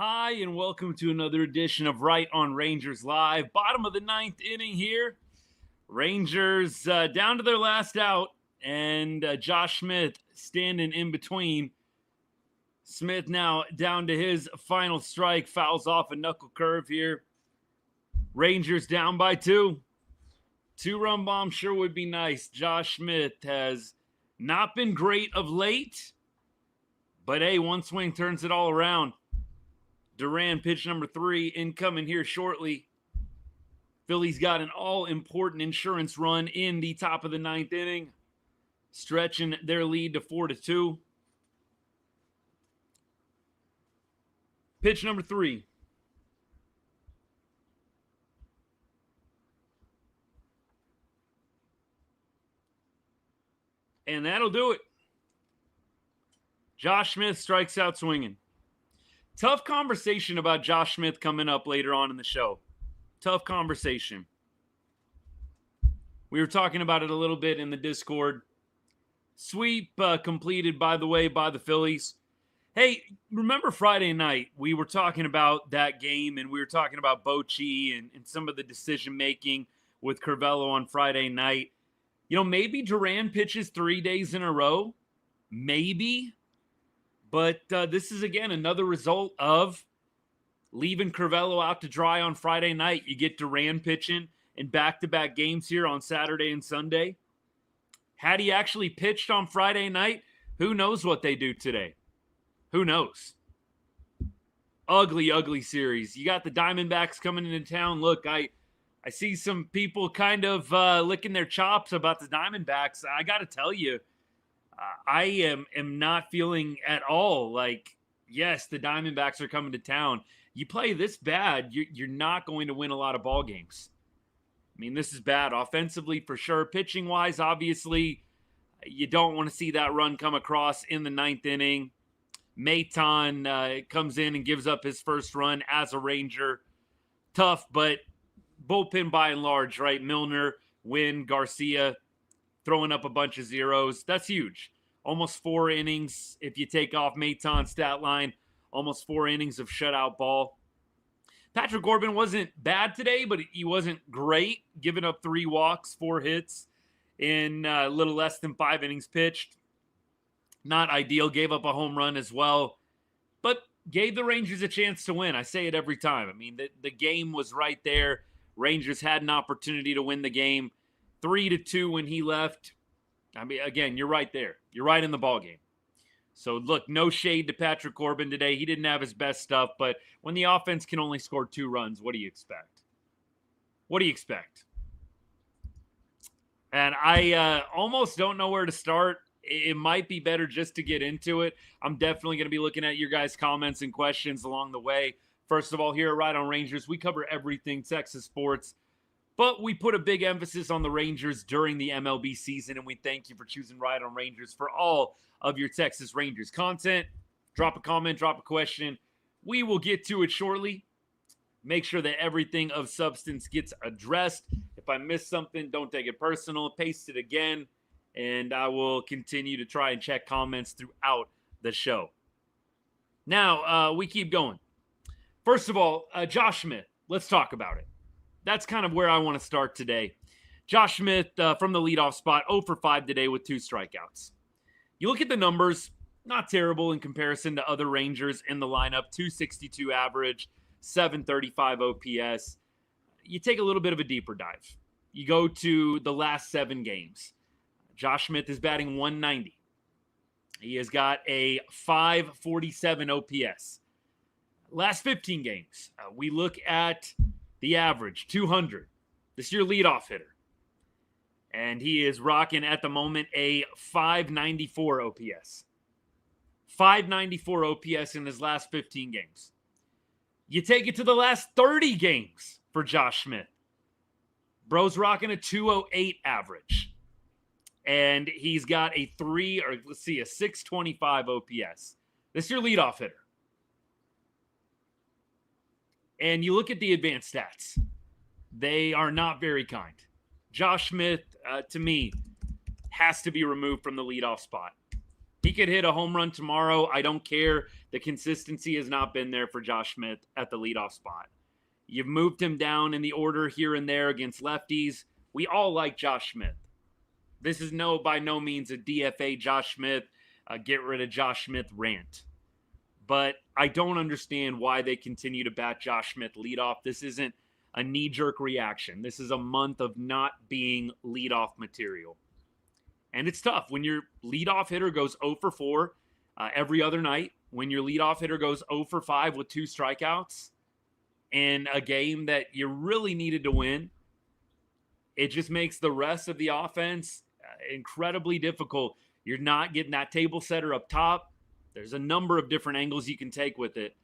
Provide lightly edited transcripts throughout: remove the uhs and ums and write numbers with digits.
Hi, and welcome to another edition of Right on Rangers Live. Bottom of the ninth inning here. Rangers down to their last out, and Josh Smith standing in between. Smith now down to his final strike, fouls off a knuckle curve here. Rangers down by two. Two-run bomb sure would be nice. Josh Smith has not been great of late, but hey, one swing turns it all around. Duran, pitch number 3, incoming here shortly. Phillies got an all-important insurance run in the top of the ninth inning, stretching their lead to 4-2. Pitch number 3. And that'll do it. Josh Smith strikes out swinging. Tough conversation about Josh Smith coming up later on in the show. Tough conversation. We were talking about it a little bit in the Discord. Sweep completed, by the way, by the Phillies. Hey, remember Friday night? We were talking about that game, and we were talking about Bochy and some of the decision-making with Curvelo on Friday night. You know, maybe Duran pitches 3 days in a row. Maybe. But this is, again, another result of leaving Curvelo out to dry on Friday night. You get Duran pitching in back-to-back games here on Saturday and Sunday. Had he actually pitched on Friday night, who knows what they do today? Who knows? Ugly, ugly series. You got the Diamondbacks coming into town. Look, I see some people kind of licking their chops about the Diamondbacks. I got to tell you, I am not feeling at all like, yes, the Diamondbacks are coming to town. You play this bad, you're not going to win a lot of ball games. I mean, this is bad offensively for sure. Pitching-wise, obviously, you don't want to see that run come across in the ninth inning. Maton comes in and gives up his first run as a Ranger. Tough, but bullpen by and large, right? Milner, Wynn, Garcia, throwing up a bunch of zeros. That's huge. Almost 4 innings. If you take off Maton's stat line, almost 4 innings of shutout ball. Patrick Corbin wasn't bad today, but he wasn't great. Giving up 3 walks, 4 hits in a little less than 5 innings pitched. Not ideal. Gave up a home run as well, but gave the Rangers a chance to win. I say it every time. I mean, the game was right there. Rangers had an opportunity to win the game. 3-2 when he left. I mean, again, you're right there. You're right in the ballgame. So, look, no shade to Patrick Corbin today. He didn't have his best stuff, but when the offense can only score 2 runs, what do you expect? What do you expect? And I almost don't know where to start. It might be better just to get into it. I'm definitely going to be looking at your guys' comments and questions along the way. First of all, here at Right on Rangers, we cover everything Texas sports. But we put a big emphasis on the Rangers during the MLB season, and we thank you for choosing Right on Rangers for all of your Texas Rangers content. Drop a comment, drop a question. We will get to it shortly. Make sure that everything of substance gets addressed. If I miss something, don't take it personal. Paste it again, and I will continue to try and check comments throughout the show. Now, we keep going. First of all, Josh Smith, let's talk about it. That's kind of where I want to start today. Josh Smith from the leadoff spot, 0 for 5 today with 2 strikeouts. You look at the numbers, not terrible in comparison to other Rangers in the lineup. 262 average, 735 OPS. You take a little bit of a deeper dive. You go to the last 7 games. Josh Smith is batting 190. He has got a 547 OPS. Last 15 games, we look at the average, 200. This is your leadoff hitter. And he is rocking at the moment a 594 OPS. 594 OPS in his last 15 games. You take it to the last 30 games for Josh Smith. Bro's rocking a 208 average. And he's got a 625 OPS. This is your leadoff hitter. And you look at the advanced stats. They are not very kind. Josh Smith, to me, has to be removed from the leadoff spot. He could hit a home run tomorrow. I don't care the consistency has not been there for Josh Smith at the leadoff spot. You've moved him down in the order here and there against lefties. We all like Josh Smith. This is by no means a DFA Josh Smith, get rid of Josh Smith rant. But I don't understand why they continue to bat Josh Smith leadoff. This isn't a knee-jerk reaction. This is a month of not being leadoff material. And it's tough when your leadoff hitter goes 0 for 4 every other night, when your leadoff hitter goes 0 for 5 with 2 strikeouts in a game that you really needed to win. It just makes the rest of the offense incredibly difficult. You're not getting that table setter up top. There's a number of different angles you can take with it.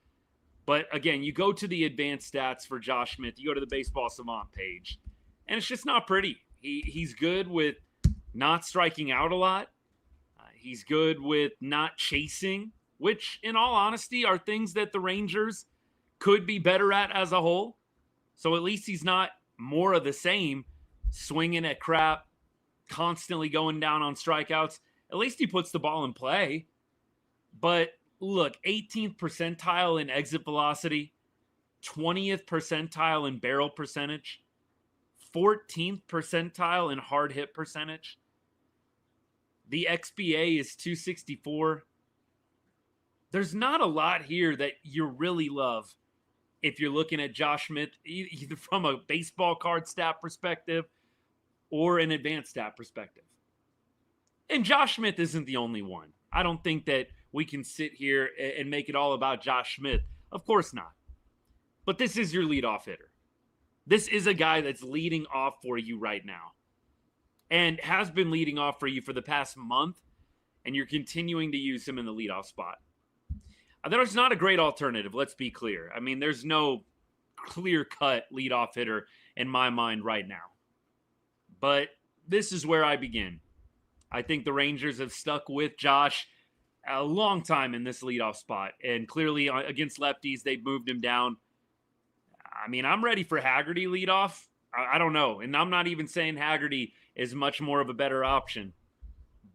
But again, you go to the advanced stats for Josh Smith. You go to the Baseball Savant page, and it's just not pretty. He's good with not striking out a lot. He's good with not chasing, which, in all honesty, are things that the Rangers could be better at as a whole. So at least he's not more of the same, swinging at crap, constantly going down on strikeouts. At least he puts the ball in play. But look, 18th percentile in exit velocity, 20th percentile in barrel percentage, 14th percentile in hard hit percentage. The XBA is 264. There's not a lot here that you really love if you're looking at Josh Smith, either from a baseball card stat perspective or an advanced stat perspective. And Josh Smith isn't the only one. I don't think that we can sit here and make it all about Josh Smith. Of course not. But this is your leadoff hitter. This is a guy that's leading off for you right now and has been leading off for you for the past month, and you're continuing to use him in the leadoff spot. There's not a great alternative, let's be clear. I mean, there's no clear-cut leadoff hitter in my mind right now. But this is where I begin. I think the Rangers have stuck with Josh a long time in this leadoff spot, and clearly against lefties, they've moved him down. I mean, I'm ready for Haggerty leadoff. I don't know, and I'm not even saying Haggerty is much more of a better option,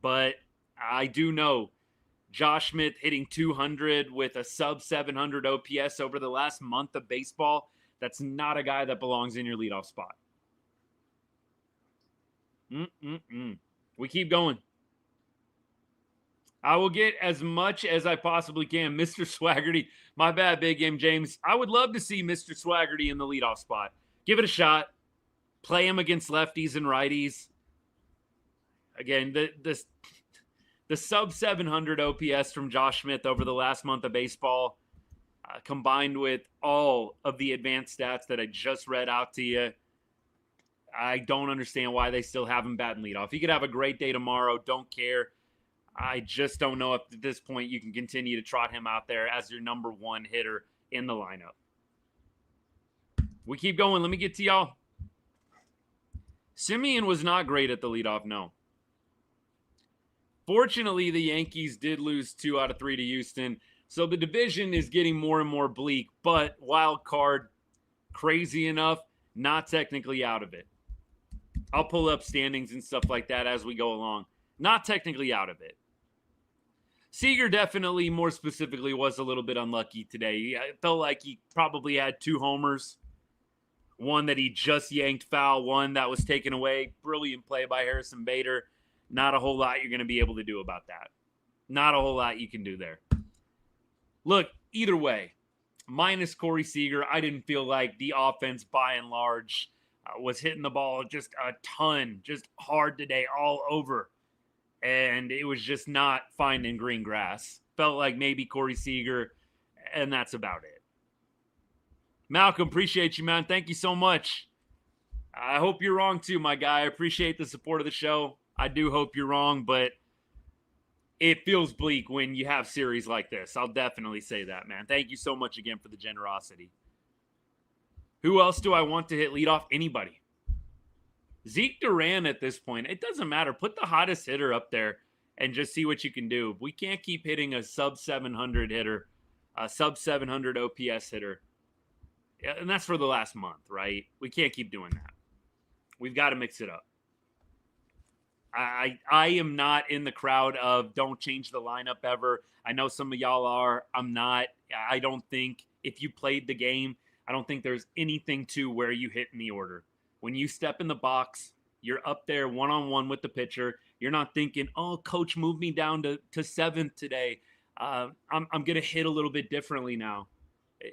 but I do know Josh Smith hitting 200 with a sub 700 OPS over the last month of baseball. That's not a guy that belongs in your leadoff spot. We keep going. I will get as much as I possibly can. Mr. Swaggerty, my bad, Big M James. I would love to see Mr. Swaggerty in the leadoff spot. Give it a shot. Play him against lefties and righties. Again, the sub 700 OPS from Josh Smith over the last month of baseball, combined with all of the advanced stats that I just read out to you, I don't understand why they still have him batting leadoff. He could have a great day tomorrow. Don't care. I just don't know if at this point you can continue to trot him out there as your number one hitter in the lineup. We keep going. Let me get to y'all. Simeon was not great at the leadoff, no. Fortunately, the Yankees did lose 2 out of 3 to Houston, so the division is getting more and more bleak, but wild card, crazy enough, not technically out of it. I'll pull up standings and stuff like that as we go along. Not technically out of it. Seager definitely, more specifically, was a little bit unlucky today. I felt like he probably had 2 homers. One that he just yanked foul, one that was taken away. Brilliant play by Harrison Bader. Not a whole lot you're going to be able to do about that. Not a whole lot you can do there. Look, either way, minus Corey Seager, I didn't feel like the offense, by and large, was hitting the ball just a ton, just hard today, all over. And it was just not finding green grass. Felt like maybe Corey Seager, and that's about it. Malcolm, appreciate you, man. Thank you so much. I hope you're wrong too, my guy. I appreciate the support of the show. I do hope you're wrong, but it feels bleak when you have series like this. I'll definitely say that, man. Thank you so much again for the generosity. Who else do I want to hit leadoff? Anybody. Zeke Duran at this point. It doesn't matter. Put the hottest hitter up there and just see what you can do. We can't keep hitting a sub 700 hitter, a sub 700 OPS hitter. And that's for the last month, right? We can't keep doing that. We've got to mix it up. I am not in the crowd of don't change the lineup ever. I know some of y'all are. I'm not. I don't think if you played the game, I don't think there's anything to where you hit in the order. When you step in the box, you're up there one-on-one with the pitcher. You're not thinking, oh, coach moved me down to seventh today. I'm going to hit a little bit differently now.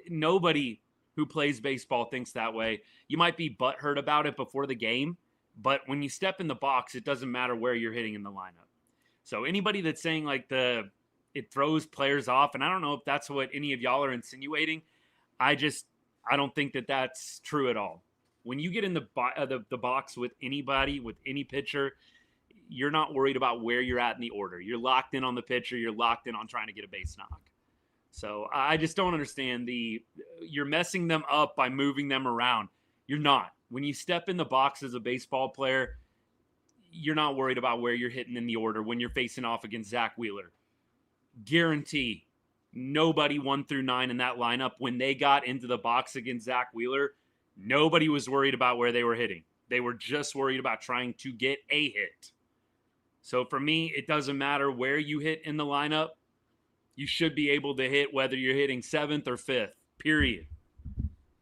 Nobody who plays baseball thinks that way. You might be butthurt about it before the game, but when you step in the box, it doesn't matter where you're hitting in the lineup. So anybody that's saying like it throws players off, and I don't know if that's what any of y'all are insinuating. I don't think that that's true at all. When you get in the box with anybody, with any pitcher, you're not worried about where you're at in the order. You're locked in on the pitcher. You're locked in on trying to get a base knock. So I just don't understand you're messing them up by moving them around. You're not. When you step in the box as a baseball player, you're not worried about where you're hitting in the order when you're facing off against Zach Wheeler. Guarantee nobody 1 through 9 in that lineup, when they got into the box against Zach Wheeler, nobody was worried about where they were hitting. They were just worried about trying to get a hit. So for me, it doesn't matter where you hit in the lineup. You should be able to hit whether you're hitting 7th or 5th, period.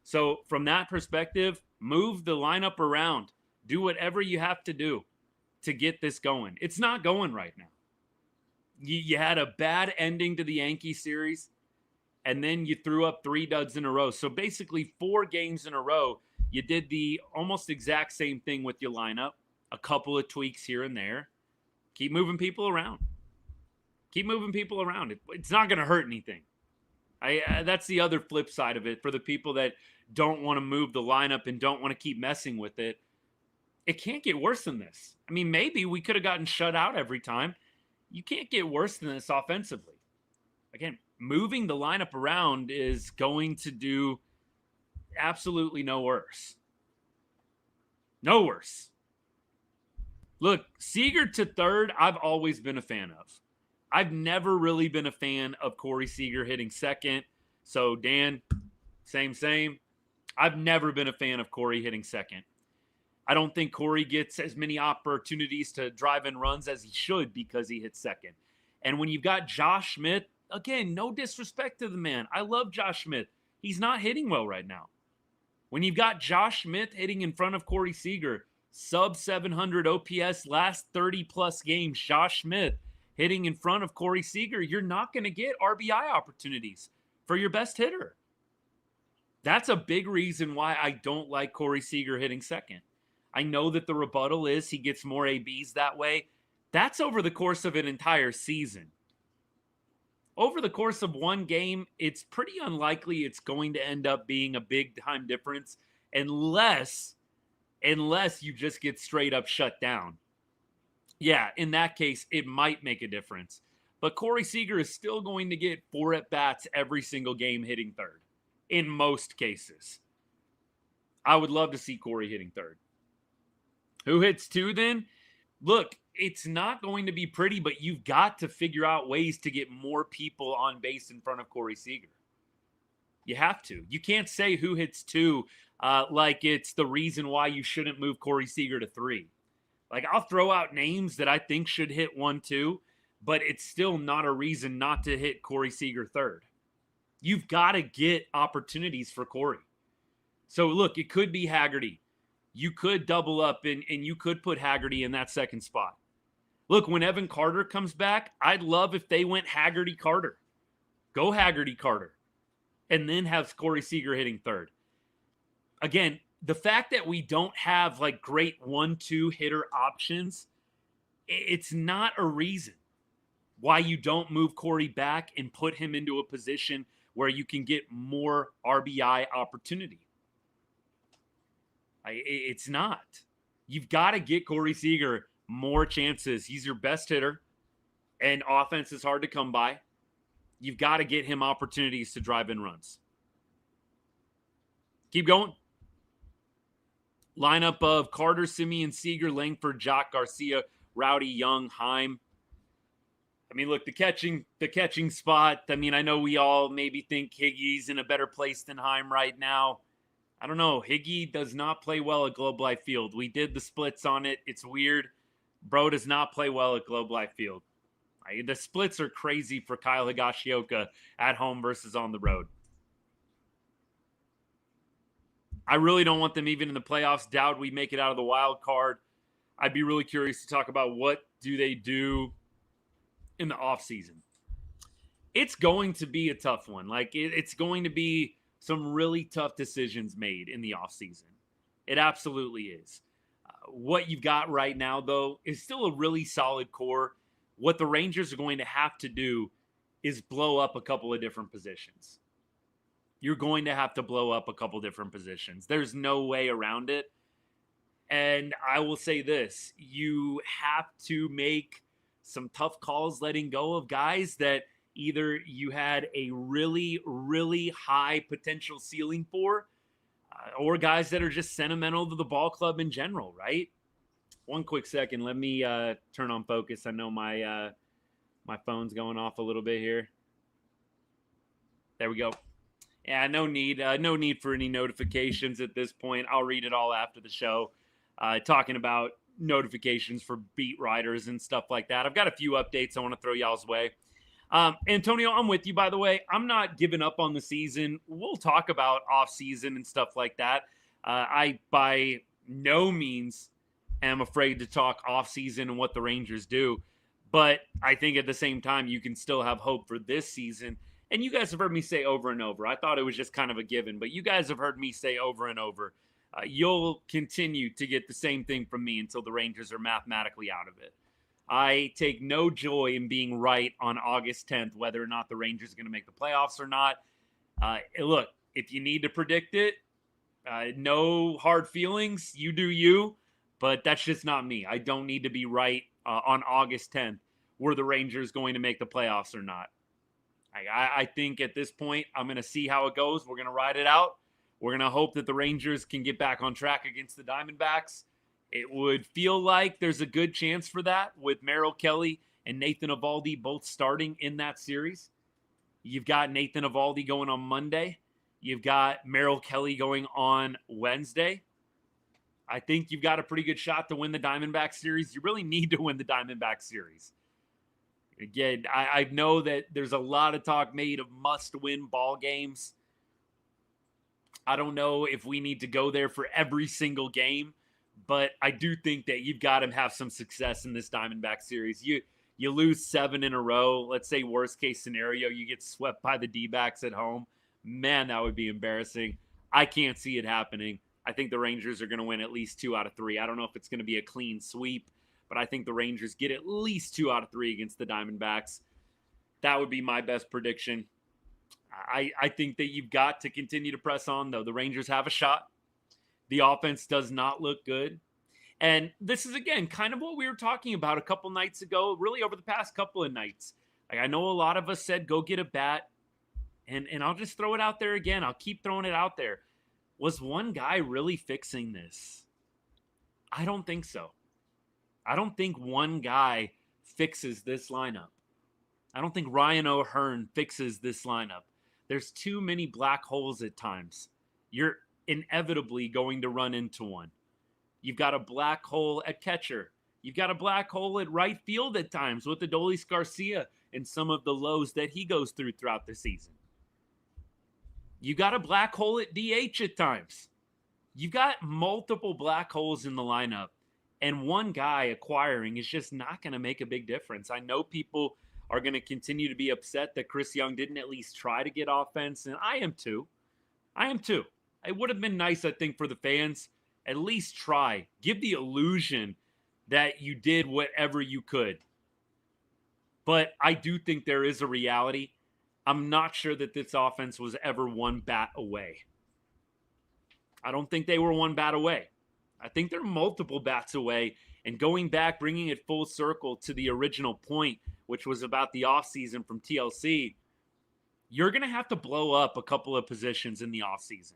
So from that perspective, move the lineup around. Do whatever you have to do to get this going. It's not going right now. You had a bad ending to the Yankee series, and then you threw up 3 duds in a row. So basically 4 games in a row, you did the almost exact same thing with your lineup, a couple of tweaks here and there. Keep moving people around. Keep moving people around. It's not going to hurt anything. That's the other flip side of it for the people that don't want to move the lineup and don't want to keep messing with it. It can't get worse than this. I mean, maybe we could have gotten shut out every time. You can't get worse than this offensively. Again, moving the lineup around is going to do absolutely no worse. No worse. Look, Seager to third, I've always been a fan of. I've never really been a fan of Corey Seager hitting second. So, Dan, same. I've never been a fan of Corey hitting second. I don't think Corey gets as many opportunities to drive in runs as he should because he hits second. And when you've got Josh Smith, again, no disrespect to the man. I love Josh Smith. He's not hitting well right now. When you've got Josh Smith hitting in front of Corey Seager, sub 700 OPS last 30-plus games, Josh Smith hitting in front of Corey Seager, you're not going to get RBI opportunities for your best hitter. That's a big reason why I don't like Corey Seager hitting second. I know that the rebuttal is he gets more ABs that way. That's over the course of an entire season. Over the course of one game, it's pretty unlikely it's going to end up being a big-time difference unless you just get straight up shut down. Yeah, in that case, it might make a difference. But Corey Seager is still going to get 4 at-bats every single game hitting third, in most cases. I would love to see Corey hitting third. Who hits 2 then? Look, it's not going to be pretty, but you've got to figure out ways to get more people on base in front of Corey Seager. You have to. You can't say who hits 2 like it's the reason why you shouldn't move Corey Seager to 3. Like, I'll throw out names that I think should hit 1, 2, but it's still not a reason not to hit Corey Seager third. You've got to get opportunities for Corey. So, look, it could be Haggerty. You could double up and you could put Haggerty in that second spot. Look, when Evan Carter comes back, I'd love if they went Haggerty-Carter. Go Haggerty-Carter. And then have Corey Seager hitting third. Again, the fact that we don't have like great 1-2 hitter options, it's not a reason why you don't move Corey back and put him into a position where you can get more RBI opportunity. It's not. You've got to get Corey Seager more chances. He's your best hitter, and offense is hard to come by. You've got to get him opportunities to drive in runs. Keep going. Lineup of Carter, Simeon, Seager, Langford, Joc, Garcia, Rowdy, Young, Heim. I mean, look, the catching spot. I mean, I know we all maybe think Higgy's in a better place than Heim right now. I don't know. Higgy does not play well at Globe Life Field. We did the splits on it. It's weird. Bro does not play well at Globe Life Field. The splits are crazy for Kyle Higashioka at home versus on the road. I really don't want them even in the playoffs. Doubt we make it out of the wild card. I'd be really curious to talk about what do they do in the offseason. It's going to be a tough one. It's going to be some really tough decisions made in the offseason. It absolutely is. What you've got right now, though, is still a really solid core. What the Rangers are going to have to do is blow up a couple of different positions. You're going to have to blow up a couple different positions. There's no way around it. And I will say this, you have to make some tough calls letting go of guys that either you had a really, really high potential ceiling for, or guys that are just sentimental to the ball club in general, right? One quick second. Let me turn on focus. I know my phone's going off a little bit here. There we go. Yeah, no need for any notifications at this point. I'll read it all after the show. Talking about notifications for beat writers and stuff like that. I've got a few updates I want to throw y'all's way. Antonio, I'm with you, by the way. I'm not giving up on the season. We'll talk about off-season and stuff like that. I, by no means, am afraid to talk off-season and what the Rangers do. But I think at the same time, you can still have hope for this season. And you guys have heard me say over and over. I thought it was just kind of a given, but you guys have heard me say over and over. You'll continue to get the same thing from me until the Rangers are mathematically out of it. I take no joy in being right on August 10th, whether or not the Rangers are going to make the playoffs or not. Look, if you need to predict it, no hard feelings. You do you, but that's just not me. I don't need to be right on August 10th. Were the Rangers going to make the playoffs or not? I think at this point, I'm going to see how it goes. We're going to ride it out. We're going to hope that the Rangers can get back on track against the Diamondbacks. It would feel like there's a good chance for that with Merrill Kelly and Nathan Eovaldi both starting in that series. You've got Nathan Eovaldi going on Monday. You've got Merrill Kelly going on Wednesday. I think you've got a pretty good shot to win the Diamondback series. You really need to win the Diamondback series. Again, I know that there's a lot of talk made of must-win ball games. I don't know if we need to go there for every single game, but I do think that you've got to have some success in this Diamondback series. You lose 7 in a row. Let's say worst case scenario, you get swept by the D-backs at home. Man, that would be embarrassing. I can't see it happening. I think the Rangers are going to win at least 2 out of 3. I don't know if it's going to be a clean sweep, but I think the Rangers get at least 2 out of 3 against the Diamondbacks. That would be my best prediction. I think that you've got to continue to press on, though. The Rangers have a shot. The offense does not look good. And this is, again, kind of what we were talking about a couple nights ago, really over the past couple of nights. I know a lot of us said, go get a bat. And I'll just throw it out there again. I'll keep throwing it out there. Was one guy really fixing this? I don't think so. I don't think one guy fixes this lineup. I don't think Ryan O'Hearn fixes this lineup. There's too many black holes at times. You're inevitably going to run into one. You've got a black hole at catcher. You've got a black hole at right field at times with Adolis Garcia and some of the lows that he goes through throughout the season. You got a black hole at DH at times. You've got multiple black holes in the lineup. And one guy acquiring is just not going to make a big difference. I know people are going to continue to be upset that Chris Young didn't at least try to get offense, and I am too. It would have been nice, I think, for the fans, at least try. Give the illusion that you did whatever you could. But I do think there is a reality. I'm not sure that this offense was ever one bat away. I don't think they were one bat away. I think they're multiple bats away. And going back, bringing it full circle to the original point, which was about the offseason from TLC, you're going to have to blow up a couple of positions in the offseason.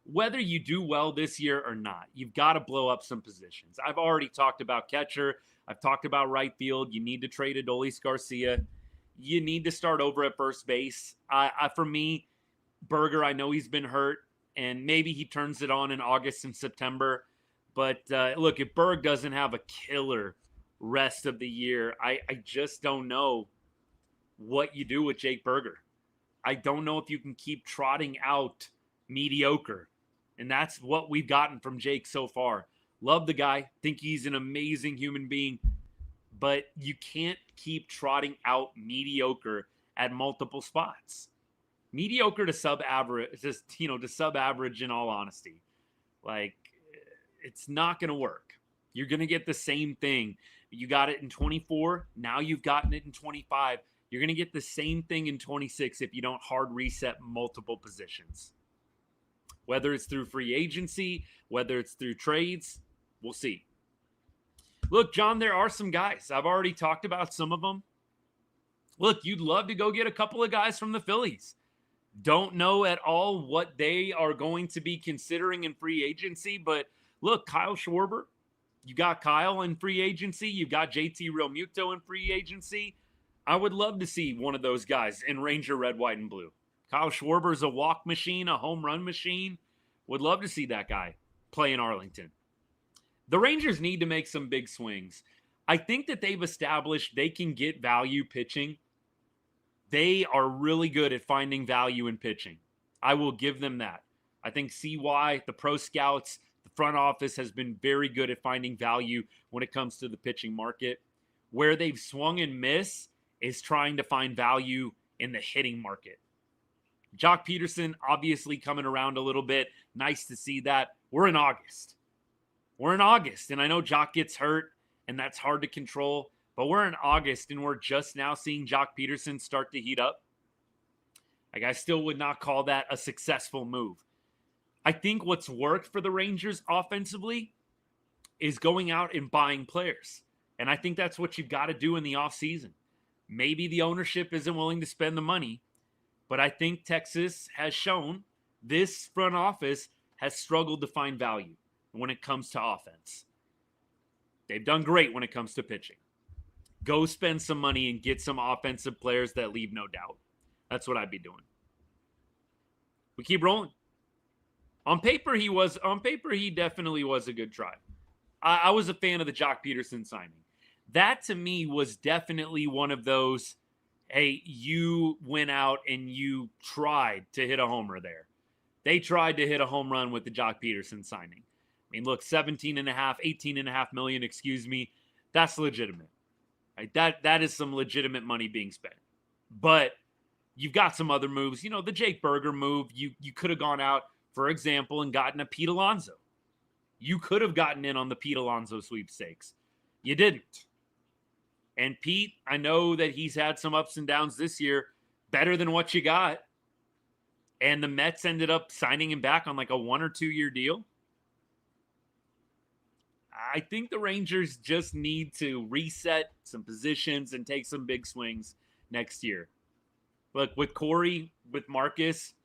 Whether you do well this year or not, you've got to blow up some positions. I've already talked about catcher. I've talked about right field. You need to trade Adolis Garcia. You need to start over at first base. For me, Berger, I know he's been hurt, and maybe he turns it on in August and September. But look, if Berg doesn't have a killer rest of the year. I just don't know what you do with Jake Berger. I don't know if you can keep trotting out mediocre. And that's what we've gotten from Jake so far. Love the guy. Think he's an amazing human being. But you can't keep trotting out mediocre at multiple spots. Mediocre to sub-average, to sub-average in all honesty. Like, it's not going to work. You're going to get the same thing. You got it in 24. Now you've gotten it in 25. You're going to get the same thing in 26 if you don't hard reset multiple positions. Whether it's through free agency, whether it's through trades, we'll see. Look, John, there are some guys. I've already talked about some of them. Look, you'd love to go get a couple of guys from the Phillies. Don't know at all what they are going to be considering in free agency, but look, Kyle Schwarber, you got Kyle in free agency. You've got JT Realmuto in free agency. I would love to see one of those guys in Ranger red, white, and blue. Kyle Schwarber is a walk machine, a home run machine. Would love to see that guy play in Arlington. The Rangers need to make some big swings. I think that they've established they can get value pitching. They are really good at finding value in pitching. I will give them that. I think CY, the pro scouts, the front office has been very good at finding value when it comes to the pitching market. Where they've swung and missed is trying to find value in the hitting market. Joc Pederson obviously coming around a little bit. Nice to see that. We're in August. And I know Joc gets hurt, and that's hard to control. But we're in August, and we're just now seeing Joc Pederson start to heat up. Like, I still would not call that a successful move. I think what's worked for the Rangers offensively is going out and buying players. And I think that's what you've got to do in the offseason. Maybe the ownership isn't willing to spend the money, but I think Texas has shown this front office has struggled to find value when it comes to offense. They've done great when it comes to pitching. Go spend some money and get some offensive players that leave no doubt. That's what I'd be doing. We keep rolling. On paper, he definitely was a good try. I was a fan of the Joc Pederson signing. That, to me, was definitely one of those, hey, you went out and you tried to hit a homer there. They tried to hit a home run with the Joc Pederson signing. I mean, look, 18.5 million, that's legitimate. Right? That is some legitimate money being spent. But you've got some other moves. The Jake Berger move, you could have gone out, for example, and gotten a Pete Alonso. You could have gotten in on the Pete Alonso sweepstakes. You didn't. And Pete, I know that he's had some ups and downs this year, better than what you got. And the Mets ended up signing him back on like a 1 or 2 year deal. I think the Rangers just need to reset some positions and take some big swings next year. Look, with Corey, with Marcus,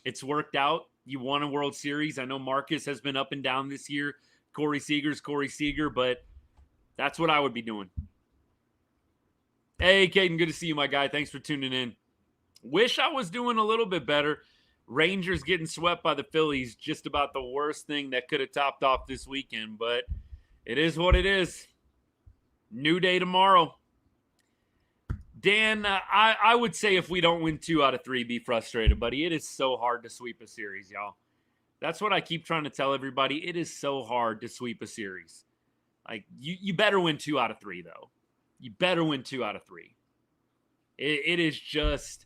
it's worked out. You won a World Series. I know Marcus has been up and down this year. Corey Seager, but that's what I would be doing. Hey, Caden, good to see you, my guy. Thanks for tuning in. Wish I was doing a little bit better. Rangers getting swept by the Phillies, just about the worst thing that could have topped off this weekend, but it is what it is. New day tomorrow. Dan, I would say if we don't win 2 out of 3, be frustrated, buddy. It is so hard to sweep a series, y'all. That's what I keep trying to tell everybody. It is so hard to sweep a series. Like, you better win 2 out of 3, though. You better win 2 out of 3. It is just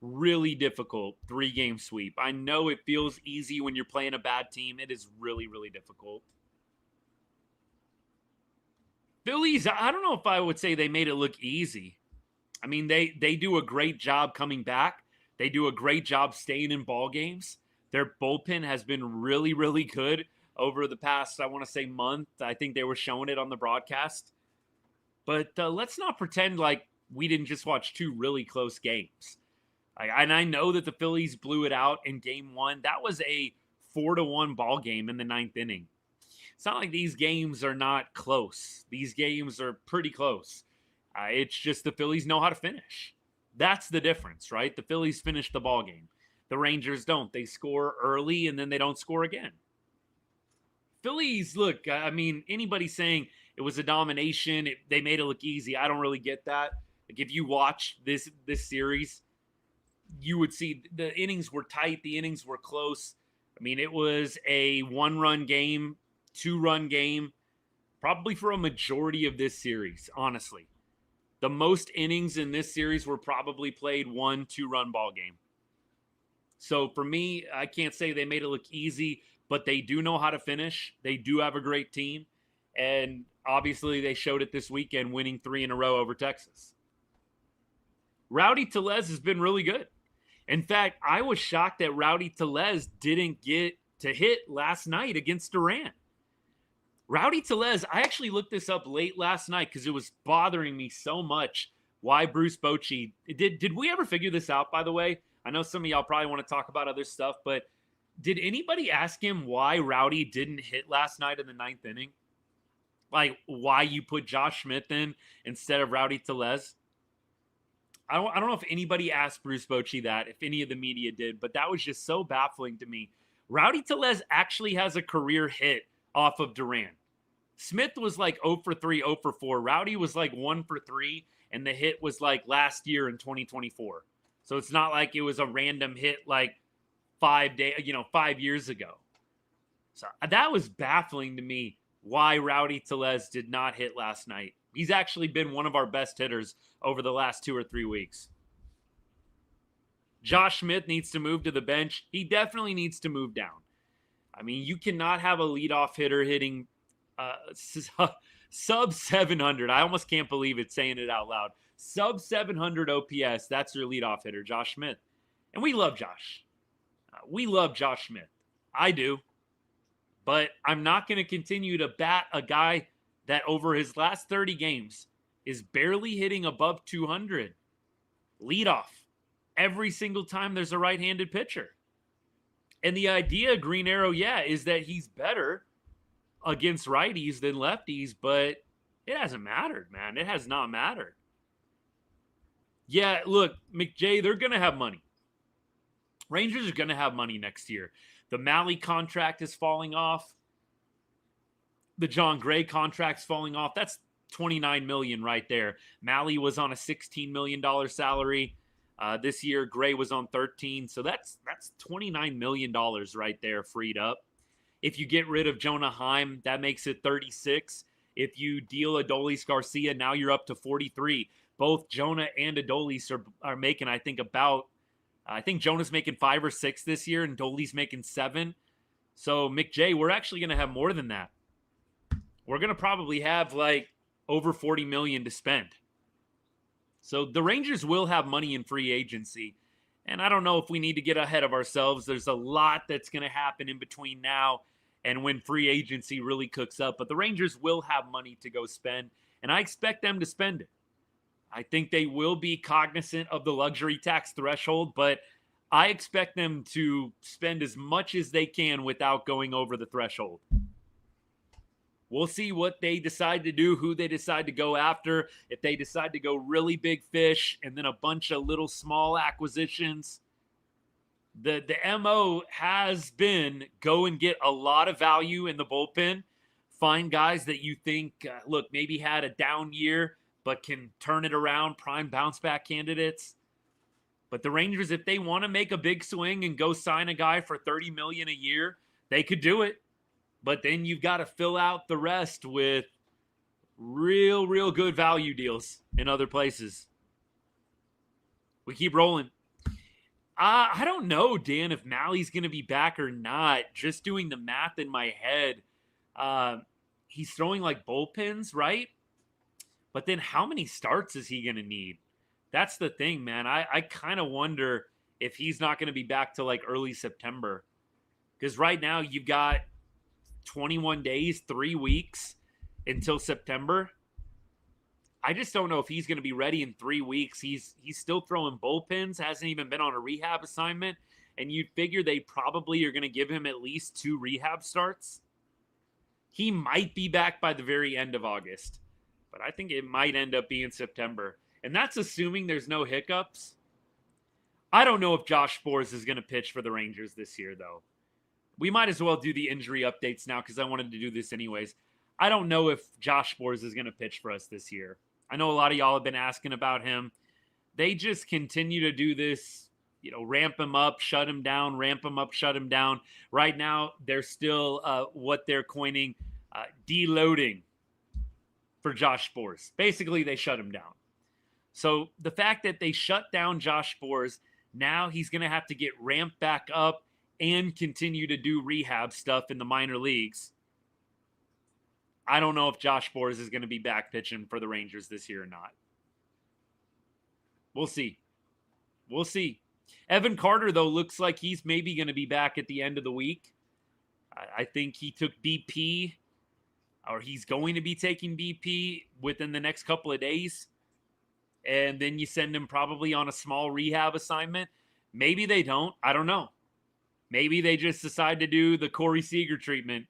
really difficult 3-game sweep. I know it feels easy when you're playing a bad team. It is really, really difficult. Phillies, I don't know if I would say they made it look easy. I mean, they do a great job coming back. They do a great job staying in ball games. Their bullpen has been really, really good over the past, I want to say, month. I think they were showing it on the broadcast. But let's not pretend like we didn't just watch 2 really close games. And I know that the Phillies blew it out in game 1. That was a 4-1 ball game in the 9th inning. It's not like these games are not close. These games are pretty close. It's just the Phillies know how to finish. That's the difference, right? The Phillies finish the ball game. The Rangers don't. They score early and then they don't score again. Phillies, look, I mean, anybody saying, It was a domination. They made it look easy. I don't really get that. Like, if you watch this series, you would see the innings were tight. The innings were close. I mean, it was a 1-run game, 2-run game, probably for a majority of this series, honestly. The most innings in this series were probably played 1-2-run ball game. So for me, I can't say they made it look easy, but they do know how to finish. They do have a great team. And obviously they showed it this weekend, winning 3 in a row over Texas. Rowdy Tellez has been really good. In fact, I was shocked that Rowdy Tellez didn't get to hit last night against Durant. Rowdy Tellez, I actually looked this up late last night because it was bothering me so much why Bruce Bochy. Did we ever figure this out, by the way? I know some of y'all probably want to talk about other stuff, but did anybody ask him why Rowdy didn't hit last night in the 9th inning? Like, why you put Josh Smith in instead of Rowdy Tellez? I don't know if anybody asked Bruce Bochy that, if any of the media did, but that was just so baffling to me. Rowdy Tellez actually has a career hit off of Durant. Smith was like 0 for 3, 0 for 4. Rowdy was like 1 for 3, and the hit was like last year in 2024. So it's not like it was a random hit like 5 years ago. So that was baffling to me why Rowdy Tellez did not hit last night. He's actually been one of our best hitters over the last 2 or 3 weeks. Josh Smith needs to move to the bench. He definitely needs to move down. I mean, you cannot have a leadoff hitter hitting sub 700. I almost can't believe it saying it out loud. Sub 700 OPS. That's your leadoff hitter, Josh Smith. And we love Josh. We love Josh Smith. I do. But I'm not going to continue to bat a guy that over his last 30 games is barely hitting above 200. Leadoff. Every single time there's a right-handed pitcher. And the idea, Green Arrow, is that he's better against righties than lefties, but it hasn't mattered, man. It has not mattered. Yeah, look, McJay, they're going to have money. Rangers are going to have money next year. The Malley contract is falling off. The John Gray contract's falling off. That's $29 million right there. Malley was on a $16 million salary. This year, Gray was on 13, so that's $29 million right there freed up. If you get rid of Jonah Heim, that makes it 36. If you deal Adolis Garcia, now you're up to 43. Both Jonah and Adolis are making, I think Jonah's making 5 or 6 this year, and Adolis making 7. So, McJay, we're actually going to have more than that. We're going to probably have like over $40 million to spend. So the Rangers will have money in free agency. And I don't know if we need to get ahead of ourselves. There's a lot that's going to happen in between now and when free agency really cooks up. But the Rangers will have money to go spend, and I expect them to spend it. I think they will be cognizant of the luxury tax threshold, but I expect them to spend as much as they can without going over the threshold. We'll see what they decide to do, who they decide to go after. If they decide to go really big fish and then a bunch of little small acquisitions. The MO has been go and get a lot of value in the bullpen. Find guys that you think, maybe had a down year, but can turn it around, prime bounce back candidates. But the Rangers, if they want to make a big swing and go sign a guy for $30 million a year, they could do it. But then you've got to fill out the rest with real good value deals in other places. We keep rolling. I don't know, Dan, if Malley's going to be back or not. Just doing the math in my head. He's throwing like bullpens, right? But then how many starts is he going to need? That's the thing, man. I kind of wonder if he's not going to be back till like early September. Because right now you've got 21 days, 3 weeks until September. I just don't know if he's going to be ready in 3 weeks. He's still throwing bullpens, hasn't even been on a rehab assignment, and you'd figure they probably are going to give him at least 2 rehab starts. He might be back by the very end of August, but I think it might end up being September, and that's assuming there's no hiccups. I don't know if Josh Sborz is going to pitch for the Rangers this year, though. We might as well do the injury updates now because I wanted to do this anyways. I don't know if Josh Sborz is going to pitch for us this year. I know a lot of y'all have been asking about him. They just continue to do this, ramp him up, shut him down, ramp him up, shut him down. Right now, they're still what they're coining deloading for Josh Sborz. Basically, they shut him down. So the fact that they shut down Josh Sborz, now he's going to have to get ramped back up and continue to do rehab stuff in the minor leagues. I don't know if Josh Sborz is going to be back pitching for the Rangers this year or not. We'll see. We'll see. Evan Carter, though, looks like he's maybe going to be back at the end of the week. I think he took BP, or he's going to be taking BP within the next couple of days. And then you send him probably on a small rehab assignment. Maybe they don't. I don't know. Maybe they just decide to do the Corey Seager treatment.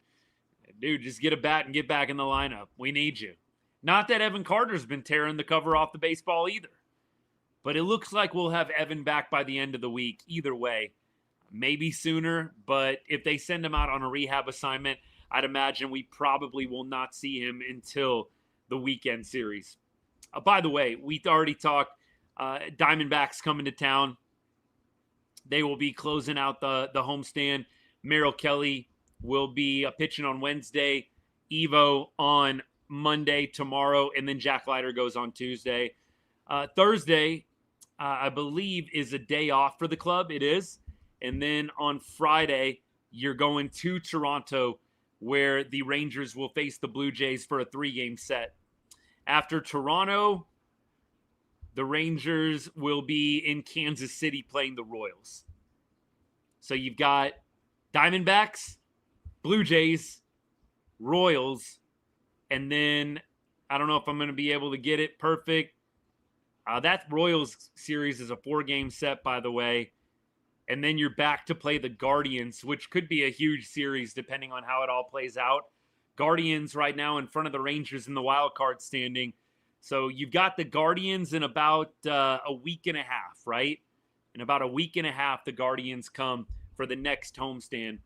Dude, just get a bat and get back in the lineup. We need you. Not that Evan Carter's been tearing the cover off the baseball either. But it looks like we'll have Evan back by the end of the week either way. Maybe sooner, but if they send him out on a rehab assignment, I'd imagine we probably will not see him until the weekend series. By the way, we already talked Diamondbacks coming to town. They will be closing out the homestand. Merrill Kelly will be pitching on Wednesday, Evo on Monday, tomorrow, and then Jack Leiter goes on Tuesday. Thursday, I believe, is a day off for the club. It is. And then on Friday, you're going to Toronto, where the Rangers will face the Blue Jays for a 3-game set. After Toronto, the Rangers will be in Kansas City playing the Royals. So you've got Diamondbacks, Blue Jays, Royals, and then I don't know if I'm going to be able to get it perfect. That Royals series is a 4-game set, by the way. And then you're back to play the Guardians, which could be a huge series depending on how it all plays out. Guardians right now in front of the Rangers in the wild card standing. So you've got the Guardians in about a week and a half, right? In about a week and a half, the Guardians come for the next homestand.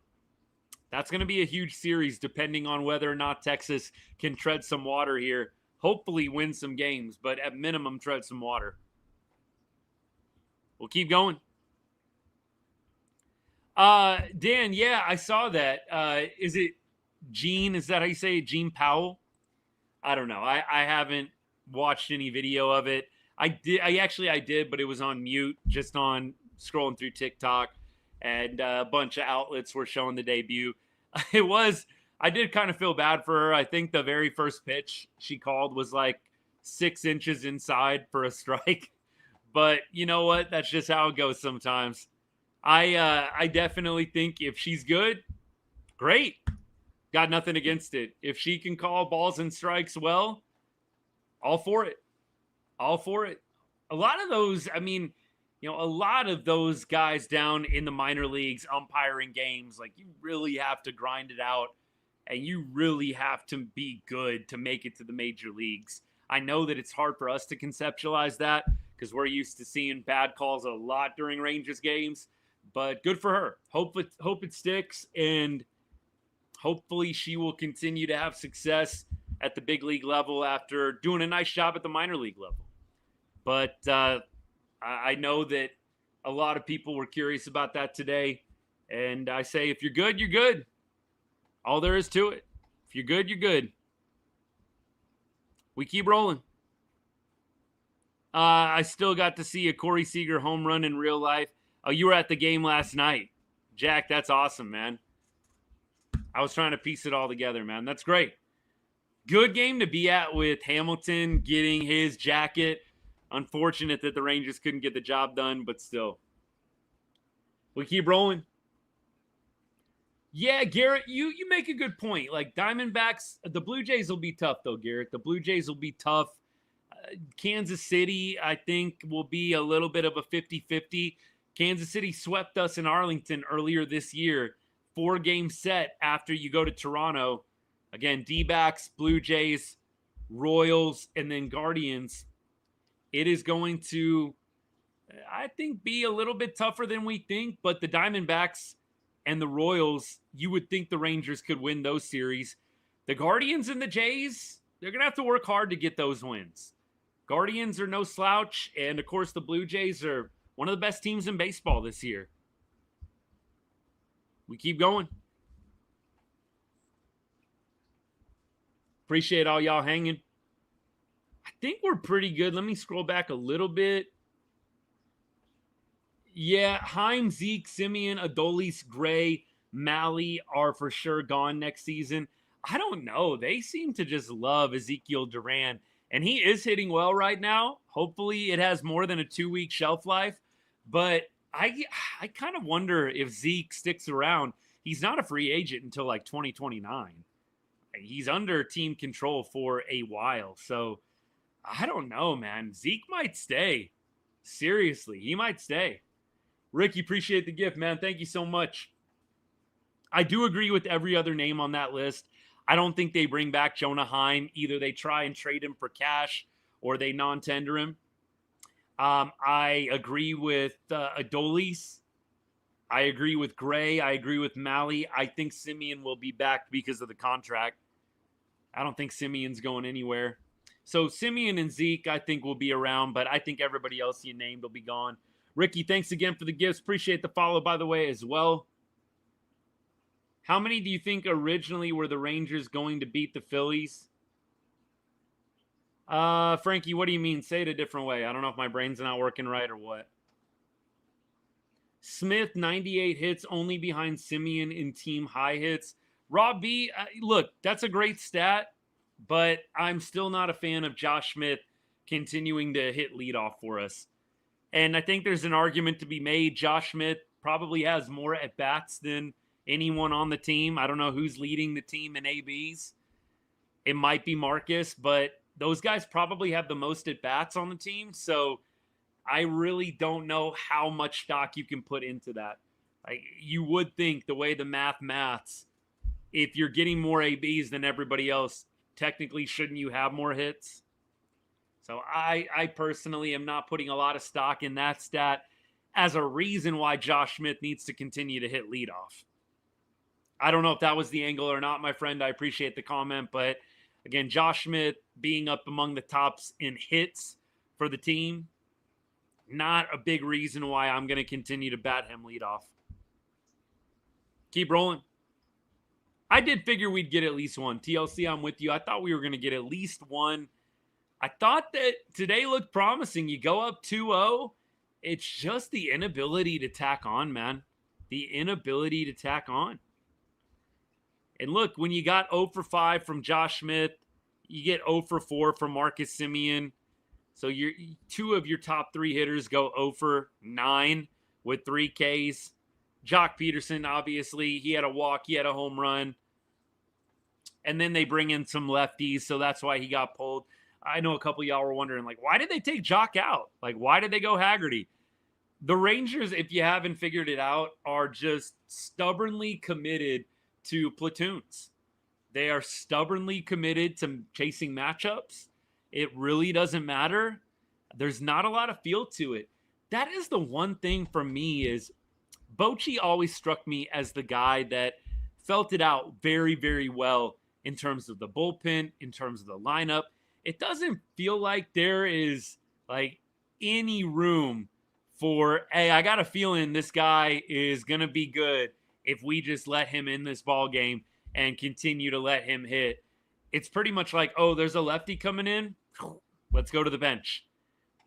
That's going to be a huge series depending on whether or not Texas can tread some water here. Hopefully win some games, but at minimum tread some water. We'll keep going. Dan, yeah, I saw that. Is it Gene? Is that how you say it? Gene Powell? I don't know. I haven't watched any video of it. I did, but it was on mute, just on scrolling through TikTok, and a bunch of outlets were showing the debut. I did kind of feel bad for her. I think the very first pitch she called was like 6 inches inside for a strike. But you know what? That's just how it goes sometimes. I definitely think if she's good, great. Got nothing against it. If she can call balls and strikes well, all for it. All for it. A lot of those, a lot of those guys down in the minor leagues umpiring games, like you really have to grind it out and you really have to be good to make it to the major leagues. I know that it's hard for us to conceptualize that because we're used to seeing bad calls a lot during Rangers games, but good for her. Hope it sticks, and hopefully she will continue to have success at the big league level after doing a nice job at the minor league level. But I know that a lot of people were curious about that today, and I say if you're good, you're good. All there is to it. If you're good, you're good. We keep rolling. I still got to see a Corey Seager home run in real life. Oh, you were at the game last night. Jack, that's awesome, man. I was trying to piece it all together, man. That's great. Good game to be at with Hamilton getting his jacket. Unfortunate that the Rangers couldn't get the job done, but still. We keep rolling. Yeah, Garrett, you make a good point. Like Diamondbacks, the Blue Jays will be tough, though, Garrett. The Blue Jays will be tough. Kansas City, I think, will be a little bit of a 50-50. Kansas City swept us in Arlington earlier this year. 4-game set after you go to Toronto. Again, D-backs, Blue Jays, Royals, and then Guardians. It is going to, I think, be a little bit tougher than we think, but the Diamondbacks and the Royals, you would think the Rangers could win those series. The Guardians and the Jays, they're going to have to work hard to get those wins. Guardians are no slouch, and of course the Blue Jays are one of the best teams in baseball this year. We keep going. Appreciate all y'all hanging. I think we're pretty good. Let me scroll back a little bit. Yeah, Heim, Zeke, Simeon, Adolis, Gray, Malley are for sure gone next season. I don't know. They seem to just love Ezekiel Duran, and he is hitting well right now. Hopefully it has more than a 2-week shelf life, but I kind of wonder if Zeke sticks around. He's not a free agent until like 2029. He's under team control for a while, so I don't know, man. Zeke might stay. Seriously, he might stay. Ricky, appreciate the gift, man. Thank you so much. I do agree with every other name on that list. I don't think they bring back Jonah Heim. Either they try and trade him for cash or they non-tender him. I agree with Adolis. I agree with Gray. I agree with Malley. I think Simeon will be back because of the contract. I don't think Simeon's going anywhere. So Simeon and Zeke, I think, will be around, but I think everybody else you named will be gone. Ricky, thanks again for the gifts. Appreciate the follow, by the way, as well. How many do you think originally were the Rangers going to beat the Phillies? Frankie, what do you mean? Say it a different way. I don't know if my brain's not working right or what. Smith, 98 hits, only behind Simeon in team high hits. Rob B, look, that's a great stat, but I'm still not a fan of Josh Smith continuing to hit leadoff for us. And I think there's an argument to be made. Josh Smith probably has more at-bats than anyone on the team. I don't know who's leading the team in ABs. It might be Marcus, but those guys probably have the most at-bats on the team. So I really don't know how much stock you can put into that. Like, you would think the way the maths, if you're getting more ABs than everybody else, technically shouldn't you have more hits? So I personally am not putting a lot of stock in that stat as a reason why Josh Smith needs to continue to hit leadoff. I don't know if that was the angle or not, my friend. I appreciate the comment. But again, Josh Smith being up among the tops in hits for the team, not a big reason why I'm going to continue to bat him leadoff. Keep rolling. I did figure we'd get at least one. TLC, I'm with you. I thought we were going to get at least one. I thought that today looked promising. You go up 2-0. It's just the inability to tack on, man. The inability to tack on. And look, when you got 0 for 5 from Josh Smith, you get 0 for 4 from Marcus Simeon. So two of your top 3 hitters go 0 for 9 with 3 Ks. Joc Pederson, obviously, he had a walk, he had a home run. And then they bring in some lefties, so that's why he got pulled. I know a couple of y'all were wondering, like, why did they take Joc out? Like, why did they go Haggerty? The Rangers, if you haven't figured it out, are just stubbornly committed to platoons. They are stubbornly committed to chasing matchups. It really doesn't matter. There's not a lot of feel to it. That is the one thing for me is Bochy always struck me as the guy that felt it out very, very well in terms of the bullpen, in terms of the lineup. It doesn't feel like there is like any room for, hey, I got a feeling this guy is going to be good if we just let him in this ball game and continue to let him hit. It's pretty much like, oh, there's a lefty coming in. Let's go to the bench.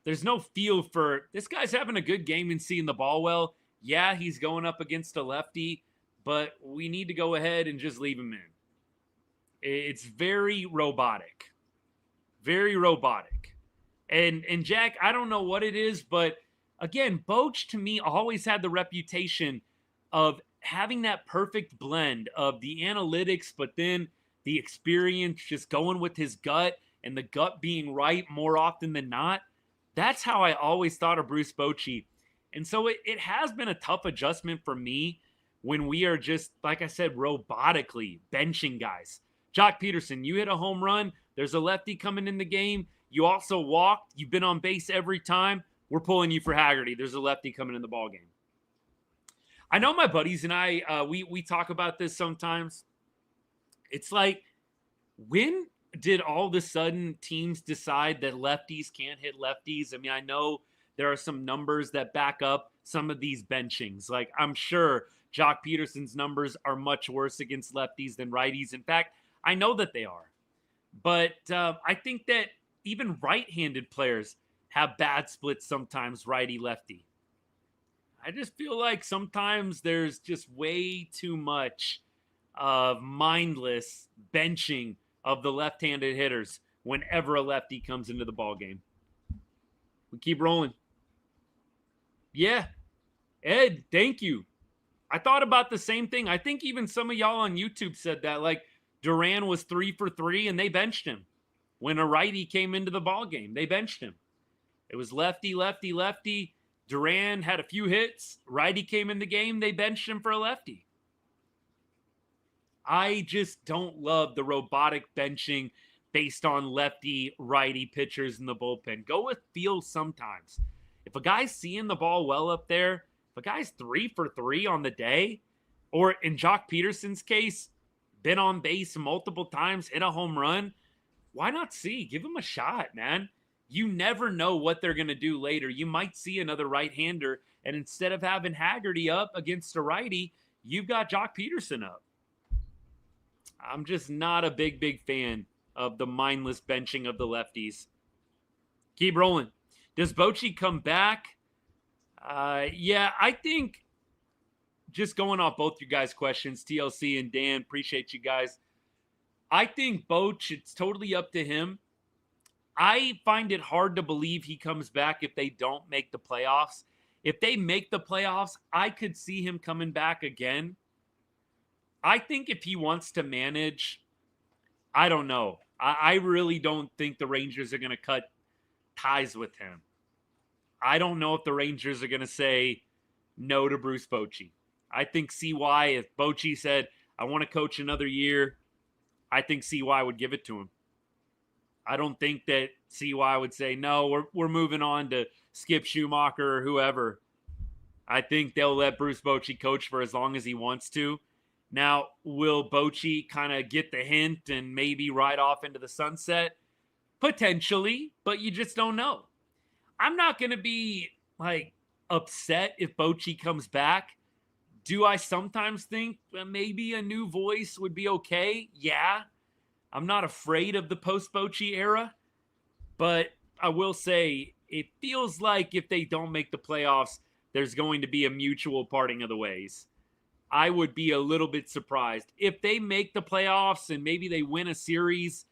There's no feel for this guy's having a good game and seeing the ball well. Yeah, he's going up against a lefty, but we need to go ahead and just leave him in. It's very robotic. Very robotic. And Jack, I don't know what it is, but again, Boch to me always had the reputation of having that perfect blend of the analytics, but then the experience, just going with his gut and the gut being right more often than not. That's how I always thought of Bruce Bochy. And so it has been a tough adjustment for me when we are just, like I said, robotically benching guys. Joc Pederson, you hit a home run. There's a lefty coming in the game. You also walked. You've been on base every time. We're pulling you for Haggerty. There's a lefty coming in the ballgame. I know my buddies and I, we talk about this sometimes. It's like When did all of a sudden teams decide that lefties can't hit lefties? I mean, I know there are some numbers that back up some of these benchings. Like, I'm sure Joc Pederson's numbers are much worse against lefties than righties. In fact, I know that they are. But I think that even right-handed players have bad splits sometimes, righty-lefty. I just feel like sometimes there's just way too much of mindless benching of the left-handed hitters whenever a lefty comes into the ball game. We keep rolling. Yeah, Ed, thank you. I thought about the same thing. I think even some of y'all on YouTube said that. Like, Duran was 3 for 3 and they benched him. When a righty came into the ball game, they benched him. It was lefty, lefty, lefty. Duran had a few hits. Righty came in the game. They benched him for a lefty. I just don't love the robotic benching based on lefty, righty pitchers in the bullpen. Go with feel sometimes. If a guy's seeing the ball well up there, if a guy's 3 for 3 on the day, or in Joc Pederson's case, been on base multiple times, hit a home run, why not see? Give him a shot, man. You never know what they're going to do later. You might see another right-hander, and instead of having Haggerty up against a righty, you've got Joc Pederson up. I'm just not a big fan of the mindless benching of the lefties. Keep rolling. Does Bochy come back? Yeah, I think just going off both you guys' questions, TLC and Dan, appreciate you guys. I think Boch, it's totally up to him. I find it hard to believe he comes back if they don't make the playoffs. If they make the playoffs, I could see him coming back again. I think if he wants to manage, I don't know. I really don't think the Rangers are going to cut ties with him. I don't know if the Rangers are going to say no to Bruce Bochy. I think CY, if Bochy said, I want to coach another year, I think CY would give it to him. I don't think that CY would say, no, we're moving on to Skip Schumacher or whoever. I think they'll let Bruce Bochy coach for as long as he wants to. Now, will Bochy kind of get the hint and maybe ride off into the sunset? Potentially, but you just don't know. I'm not going to be like upset if Bochy comes back. Do I sometimes think maybe a new voice would be okay? Yeah. I'm not afraid of the post-Bochy era, but I will say it feels like if they don't make the playoffs, there's going to be a mutual parting of the ways. I would be a little bit surprised. If they make the playoffs and maybe they win a series,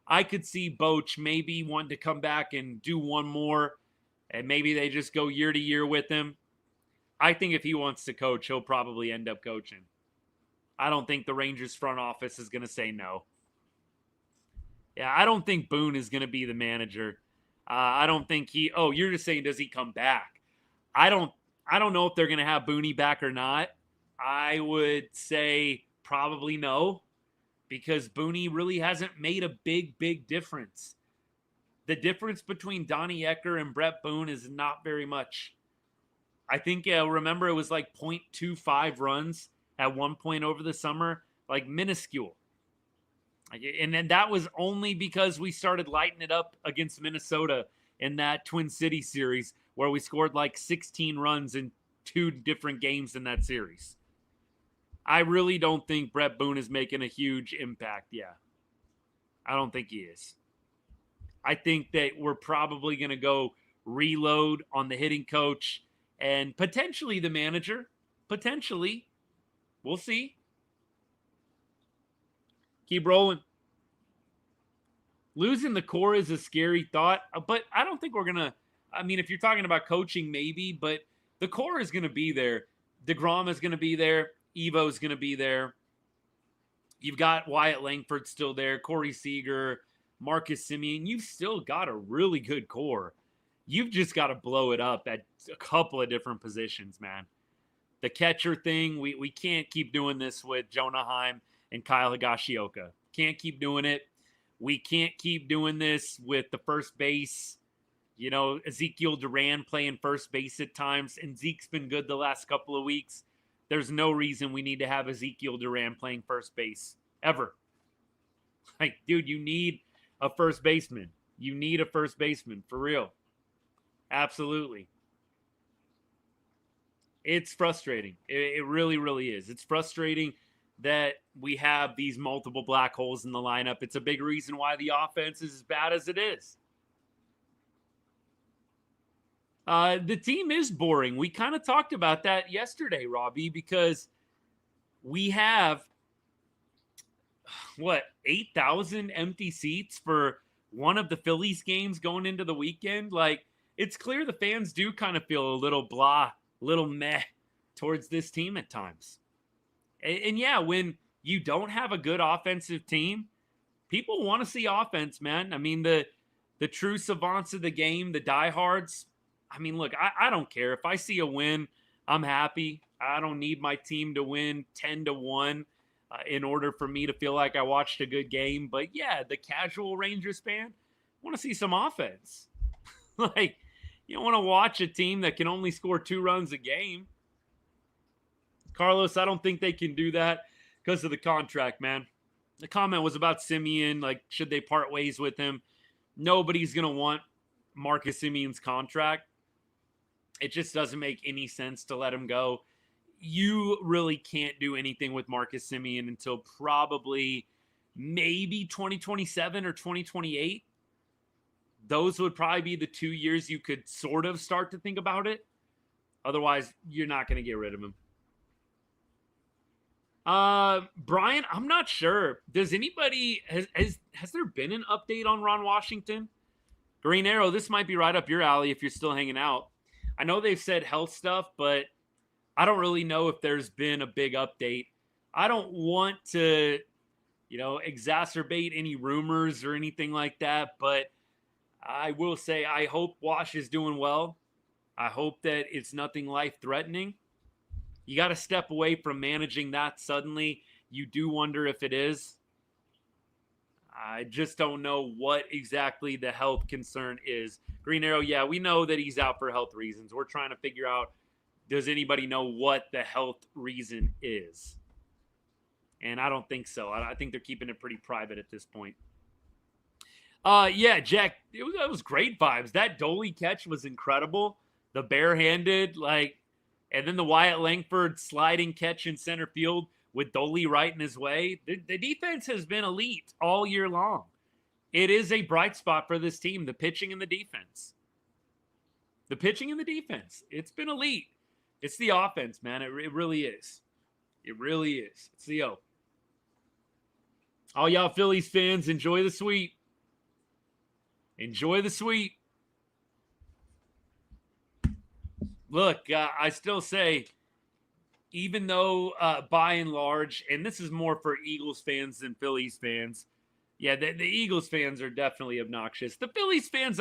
I could see Boch maybe wanting to come back and do one more, and maybe they just go year to year with him. I think if he wants to coach, he'll probably end up coaching. I don't think the Rangers front office is going to say no. Yeah, I don't think Boone is going to be the manager. I don't think you're just saying, does he come back? I don't know if they're going to have Booney back or not. I would say probably no, because Booney really hasn't made a big difference. The difference between Donnie Ecker and Brett Boone is not very much. I think, remember, it was like 0.25 runs at one point over the summer, like minuscule. And then that was only because we started lighting it up against Minnesota in that Twin City series where we scored like 16 runs in 2 different games in that series. I really don't think Brett Boone is making a huge impact. Yeah. I don't think he is. I think that we're probably going to go reload on the hitting coach and potentially the manager. Potentially. We'll see. Keep rolling. Losing the core is a scary thought, but I don't think we're going to, if you're talking about coaching, maybe, but the core is going to be there. DeGrom is going to be there. Evo is going to be there. You've got Wyatt Langford still there, Corey Seager, Marcus Semien. You've still got a really good core. You've just got to blow it up at a couple of different positions, man. The catcher thing, we can't keep doing this with Jonah Heim and Kyle Higashioka. Can't keep doing it. We can't keep doing this with the first base. You know, Ezekiel Duran playing first base at times, and Zeke's been good the last couple of weeks. There's no reason we need to have Ezekiel Duran playing first base, ever. Like, dude, you need a first baseman. You need a first baseman, for real. Absolutely. It's frustrating. It really, really is. It's frustrating that we have these multiple black holes in the lineup. It's a big reason why the offense is as bad as it is. The team is boring. We kind of talked about that yesterday, Robbie, because we have, 8,000 empty seats for one of the Phillies games going into the weekend? Like, it's clear the fans do kind of feel a little blah, little meh towards this team at times. And yeah, when you don't have a good offensive team, people want to see offense, man. I mean, the true savants of the game, the diehards. I mean, look, I don't care. If I see a win, I'm happy. I don't need my team to win 10-1 in order for me to feel like I watched a good game. But yeah, the casual Rangers fan want to see some offense. Like, you don't want to watch a team that can only score 2 runs a game. Carlos, I don't think they can do that because of the contract, man. The comment was about Semien, like, should they part ways with him? Nobody's going to want Marcus Semien's contract. It just doesn't make any sense to let him go. You really can't do anything with Marcus Semien until probably maybe 2027 or 2028. Those would probably be the 2 years you could sort of start to think about it. Otherwise, you're not going to get rid of him. Brian, I'm not sure. Does anybody, has there been an update on Ron Washington? Green Arrow, this might be right up your alley if you're still hanging out. I know they've said health stuff, but I don't really know if there's been a big update. I don't want to, exacerbate any rumors or anything like that, but I will say I hope Wash is doing well. I hope that it's nothing life-threatening. You got to step away from managing that suddenly. You do wonder if it is. I just don't know what exactly the health concern is. Green Arrow, yeah, we know that he's out for health reasons. We're trying to figure out, does anybody know what the health reason is? And I don't think so. I think they're keeping it pretty private at this point. Yeah, Jack, that was great vibes. That Dolly catch was incredible. The barehanded, and then the Wyatt Langford sliding catch in center field with Dolly right in his way. The defense has been elite all year long. It is a bright spot for this team, the pitching and the defense. The pitching and the defense. It's been elite. It's the offense, man. It really is. It really is. It's the O. All y'all Phillies fans, enjoy the sweep. Enjoy the sweep. Look, I still say, even though by and large, and this is more for Eagles fans than Phillies fans, yeah, the Eagles fans are definitely obnoxious. The Phillies fans,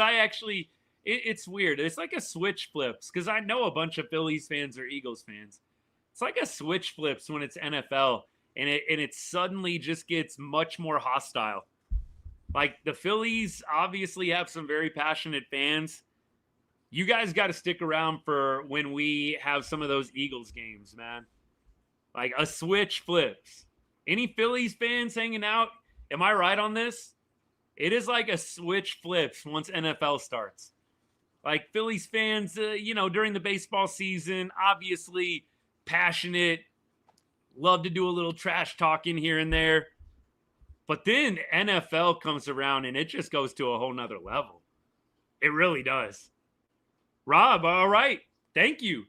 it's weird. It's like a switch flips, because I know a bunch of Phillies fans are Eagles fans. It's like a switch flips when it's NFL, and it suddenly just gets much more hostile. Like, the Phillies obviously have some very passionate fans. You guys got to stick around for when we have some of those Eagles games, man. Like, a switch flips. Any Phillies fans hanging out? Am I right on this? It is like a switch flips once NFL starts. Like, Phillies fans, during the baseball season, obviously passionate, love to do a little trash talking here and there. But then NFL comes around and it just goes to a whole nother level. It really does. Rob, all right. Thank you.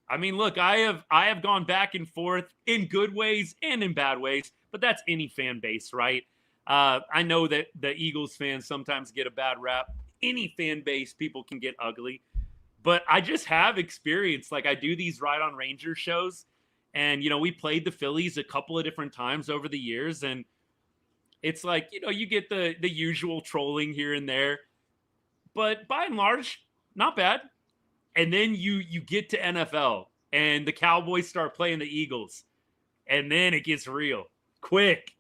I mean, look, I have gone back and forth in good ways and in bad ways, but that's any fan base, right? I know that the Eagles fans sometimes get a bad rap. Any fan base, people can get ugly. But I just have experience. Like, I do these Ride on Rangers shows, and, we played the Phillies a couple of different times over the years, and it's like, you get the usual trolling here and there. But by and large, not bad. And then you get to NFL and the Cowboys start playing the Eagles. And then it gets real. Quick.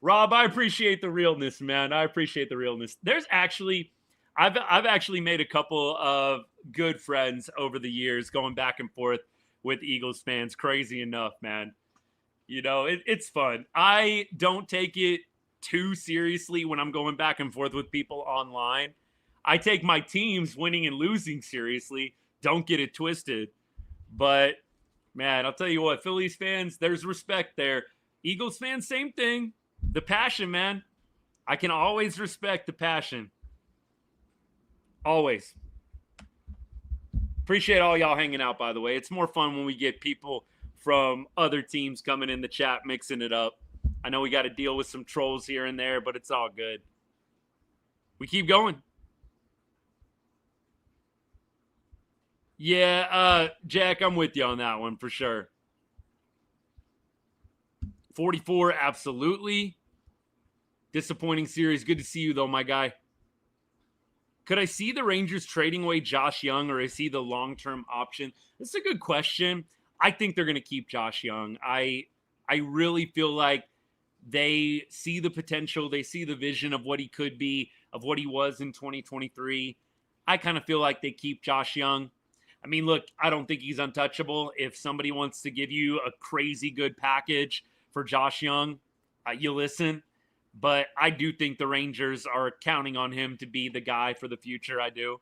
Rob, I appreciate the realness, man. I appreciate the realness. There's actually, I've actually made a couple of good friends over the years going back and forth with Eagles fans. Crazy enough, man. It's fun. I don't take it too seriously when I'm going back and forth with people online. I take my teams winning and losing seriously. Don't get it twisted. But, man, I'll tell you what, Phillies fans, there's respect there. Eagles fans, same thing. The passion, man. I can always respect the passion. Always. Appreciate all y'all hanging out, by the way. It's more fun when we get people from other teams coming in the chat, mixing it up. I know we got to deal with some trolls here and there, but it's all good. We keep going. Yeah, Jack, I'm with you on that one for sure. 44, absolutely. Disappointing series. Good to see you, though, my guy. Could I see the Rangers trading away Josh Young, or is he the long-term option? This is a good question. I think they're going to keep Josh Young. I really feel like they see the potential. They see the vision of what he could be, of what he was in 2023. I kind of feel like they keep Josh Young. I mean, look, I don't think he's untouchable. If somebody wants to give you a crazy good package for Josh Young, you listen. But I do think the Rangers are counting on him to be the guy for the future. I do.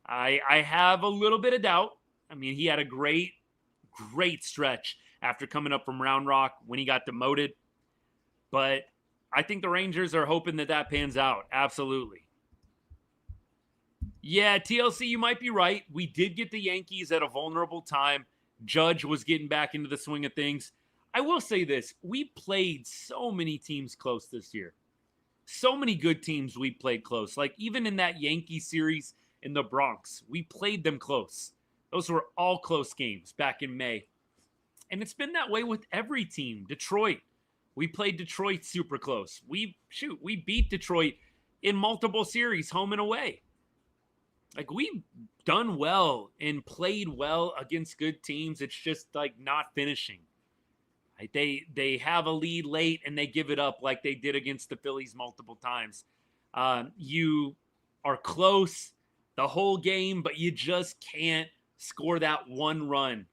I have a little bit of doubt. I mean, he had a great stretch after coming up from Round Rock when he got demoted. But I think the Rangers are hoping that pans out. Absolutely. Yeah, TLC, you might be right. We did get the Yankees at a vulnerable time. Judge was getting back into the swing of things. I will say this. We played so many teams close this year. So many good teams we played close. Like even in that Yankee series in the Bronx, we played them close. Those were all close games back in May. And it's been that way with every team. Detroit, we played Detroit super close. We beat Detroit in multiple series, home and away. Like we've done well and played well against good teams. It's just like not finishing. They have a lead late and they give it up like they did against the Phillies multiple times. You are close the whole game, but you just can't score that one run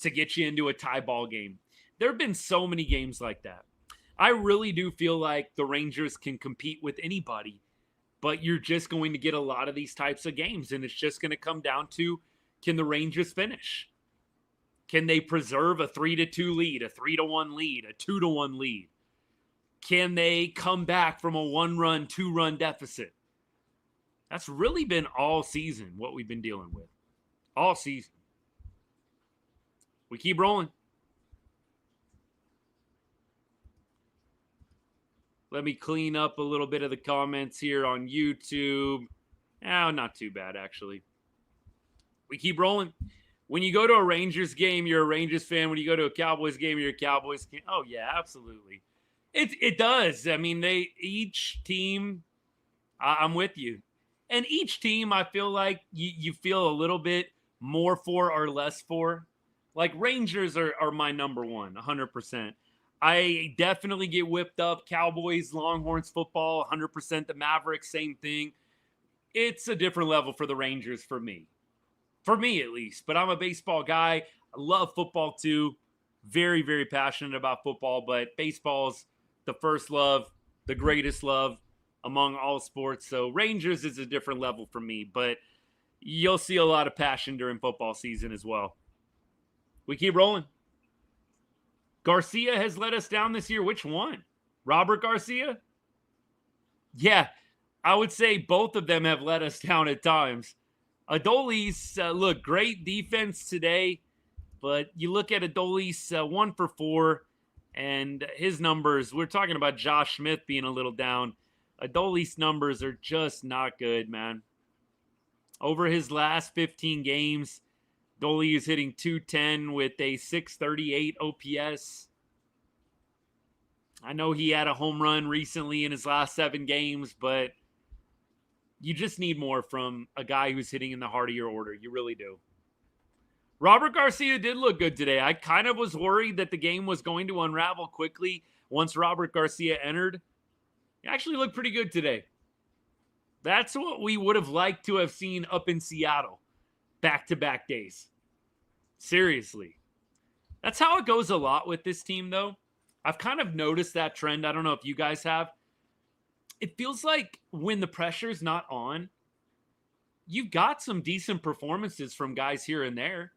to get you into a tie ball game. There have been so many games like that. I really do feel like the Rangers can compete with anybody, but you're just going to get a lot of these types of games, and it's just going to come down to, can the Rangers finish? Can they preserve a 3-2 lead, a 3-1 lead, a 2-1 lead? Can they come back from a 1-run, 2-run deficit? That's really been all season what we've been dealing with. All season. We keep rolling. Let me clean up a little bit of the comments here on YouTube. Oh, not too bad, actually. We keep rolling. When you go to a Rangers game, you're a Rangers fan. When you go to a Cowboys game, you're a Cowboys fan. Oh, yeah, absolutely. It does. I mean, each team, I'm with you. And each team, I feel like you feel a little bit more for or less for. Like, Rangers are my number one, 100%. I definitely get whipped up. Cowboys, Longhorns football, 100%. The Mavericks, same thing. It's a different level for the Rangers for me. For me, at least. But I'm a baseball guy. I love football, too. Very, very passionate about football. But baseball's the first love, the greatest love among all sports. So Rangers is a different level for me. But you'll see a lot of passion during football season as well. We keep rolling. Garcia has let us down this year. Which one? Robert Garcia? Yeah, I would say both of them have let us down at times. Adolis, look, great defense today, but you look at Adolis, 1 for 4, and his numbers, we're talking about Josh Smith being a little down. Adolis' numbers are just not good, man. Over his last 15 games, Adolis is hitting .210 with a .638 OPS. I know he had a home run recently in his last 7 games, but you just need more from a guy who's hitting in the heart of your order. You really do. Robert Garcia did look good today. I kind of was worried that the game was going to unravel quickly once Robert Garcia entered. He actually looked pretty good today. That's what we would have liked to have seen up in Seattle. Back-to-back days. Seriously. That's how it goes a lot with this team, though. I've kind of noticed that trend. I don't know if you guys have. It feels like when the pressure's not on, you've got some decent performances from guys here and there,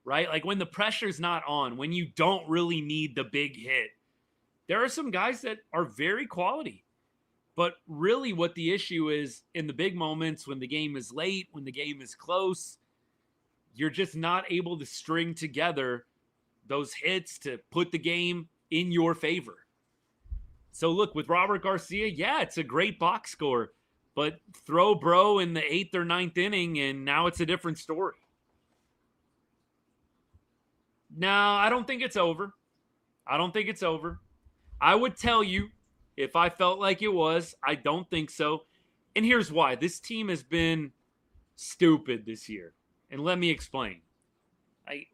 right? Like when the pressure's not on, when you don't really need the big hit, there are some guys that are very quality. But really what the issue is in the big moments, when the game is late, when the game is close, you're just not able to string together those hits to put the game in your favor. So look, with Robert Garcia, yeah, it's a great box score, but throw bro in the 8th or 9th inning and now it's a different story. No, I don't think it's over. I don't think it's over. I would tell you if I felt like it was. I don't think so. And here's why. This team has been stupid this year. And let me explain.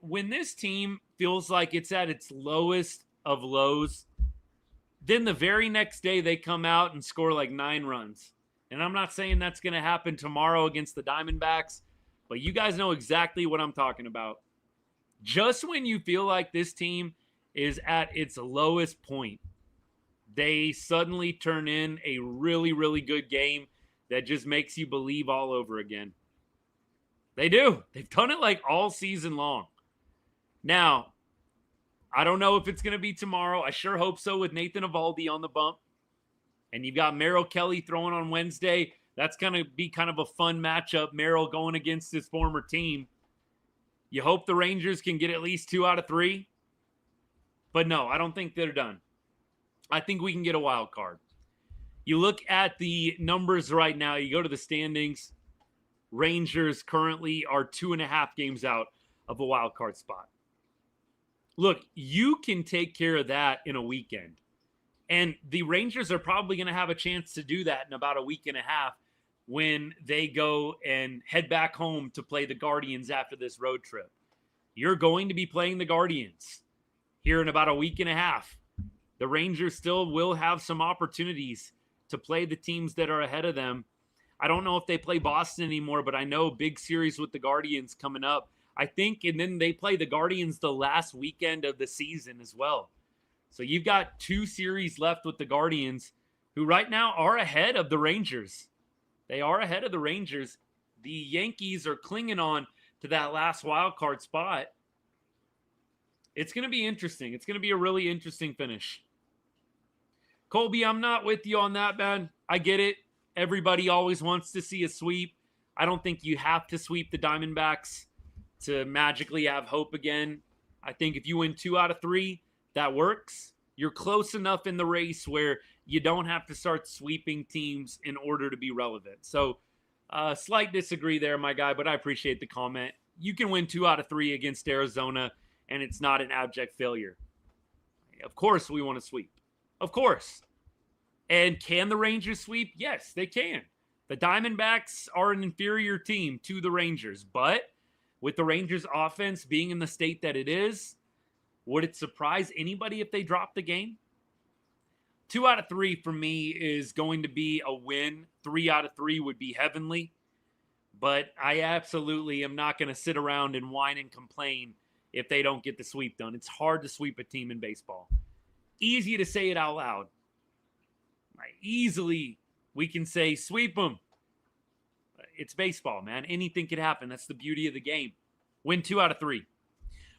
When this team feels like it's at its lowest of lows, then the very next day they come out and score like 9 runs. And I'm not saying that's going to happen tomorrow against the Diamondbacks, but you guys know exactly what I'm talking about. Just when you feel like this team is at its lowest point, they suddenly turn in a really, really good game that just makes you believe all over again. They do. They've done it like all season long. Now, I don't know if it's going to be tomorrow. I sure hope so with Nathan Eovaldi on the bump. And you've got Merrill Kelly throwing on Wednesday. That's going to be kind of a fun matchup. Merrill going against his former team. You hope the Rangers can get at least 2 out of 3. But no, I don't think they're done. I think we can get a wild card. You look at the numbers right now. You go to the standings. Rangers currently are 2.5 games out of a wild card spot. Look, you can take care of that in a weekend. And the Rangers are probably going to have a chance to do that in about a week and a half when they go and head back home to play the Guardians after this road trip. You're going to be playing the Guardians here in about a week and a half. The Rangers still will have some opportunities to play the teams that are ahead of them. I don't know if they play Boston anymore, but I know big series with the Guardians coming up. I think, and then they play the Guardians the last weekend of the season as well. So you've got 2 series left with the Guardians, who right now are ahead of the Rangers. They are ahead of the Rangers. The Yankees are clinging on to that last wild card spot. It's going to be interesting. It's going to be a really interesting finish. Colby, I'm not with you on that, man. I get it. Everybody always wants to see a sweep. I don't think you have to sweep the Diamondbacks to magically have hope again. I think if you win 2 out of 3, that works. You're close enough in the race where you don't have to start sweeping teams in order to be relevant. So, slight disagree there, my guy, but I appreciate the comment. You can win 2 out of 3 against Arizona, and it's not an abject failure. Of course we want to sweep. Of course. And can the Rangers sweep? Yes, they can. The Diamondbacks are an inferior team to the Rangers, but with the Rangers offense being in the state that it is, would it surprise anybody if they drop the game? 2 out of 3 for me is going to be a win. 3 out of 3 would be heavenly. But I absolutely am not going to sit around and whine and complain if they don't get the sweep done. It's hard to sweep a team in baseball. Easy to say it out loud. Easily we can say sweep them. It's baseball, man. Anything could happen. That's the beauty of the game. Win 2 out of 3.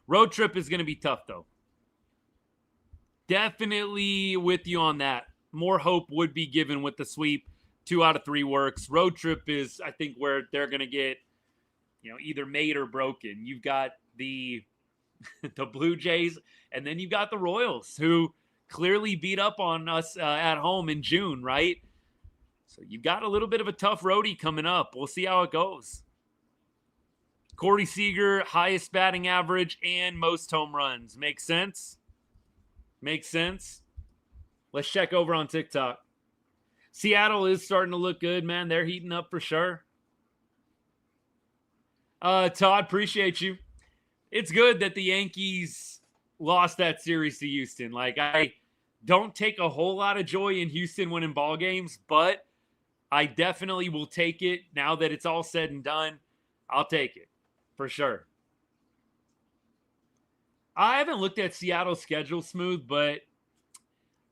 Road trip is going to be tough, though. Definitely with you on that. More hope would be given with the sweep. 2 out of 3 works. Road trip is, I think, where they're going to get, either made or broken. You've got the Blue Jays, and then you've got the Royals, who clearly beat up on us at home in June, right? So you've got a little bit of a tough roadie coming up. We'll see how it goes. Corey Seager, highest batting average and most home runs. Makes sense? Makes sense. Let's check over on TikTok. Seattle is starting to look good, man. They're heating up for sure. Todd, appreciate you. It's good that the Yankees lost that series to Houston. Like, I don't take a whole lot of joy in Houston winning ball games, but I definitely will take it now that it's all said and done. I'll take it for sure. I haven't looked at Seattle's schedule, Smooth, but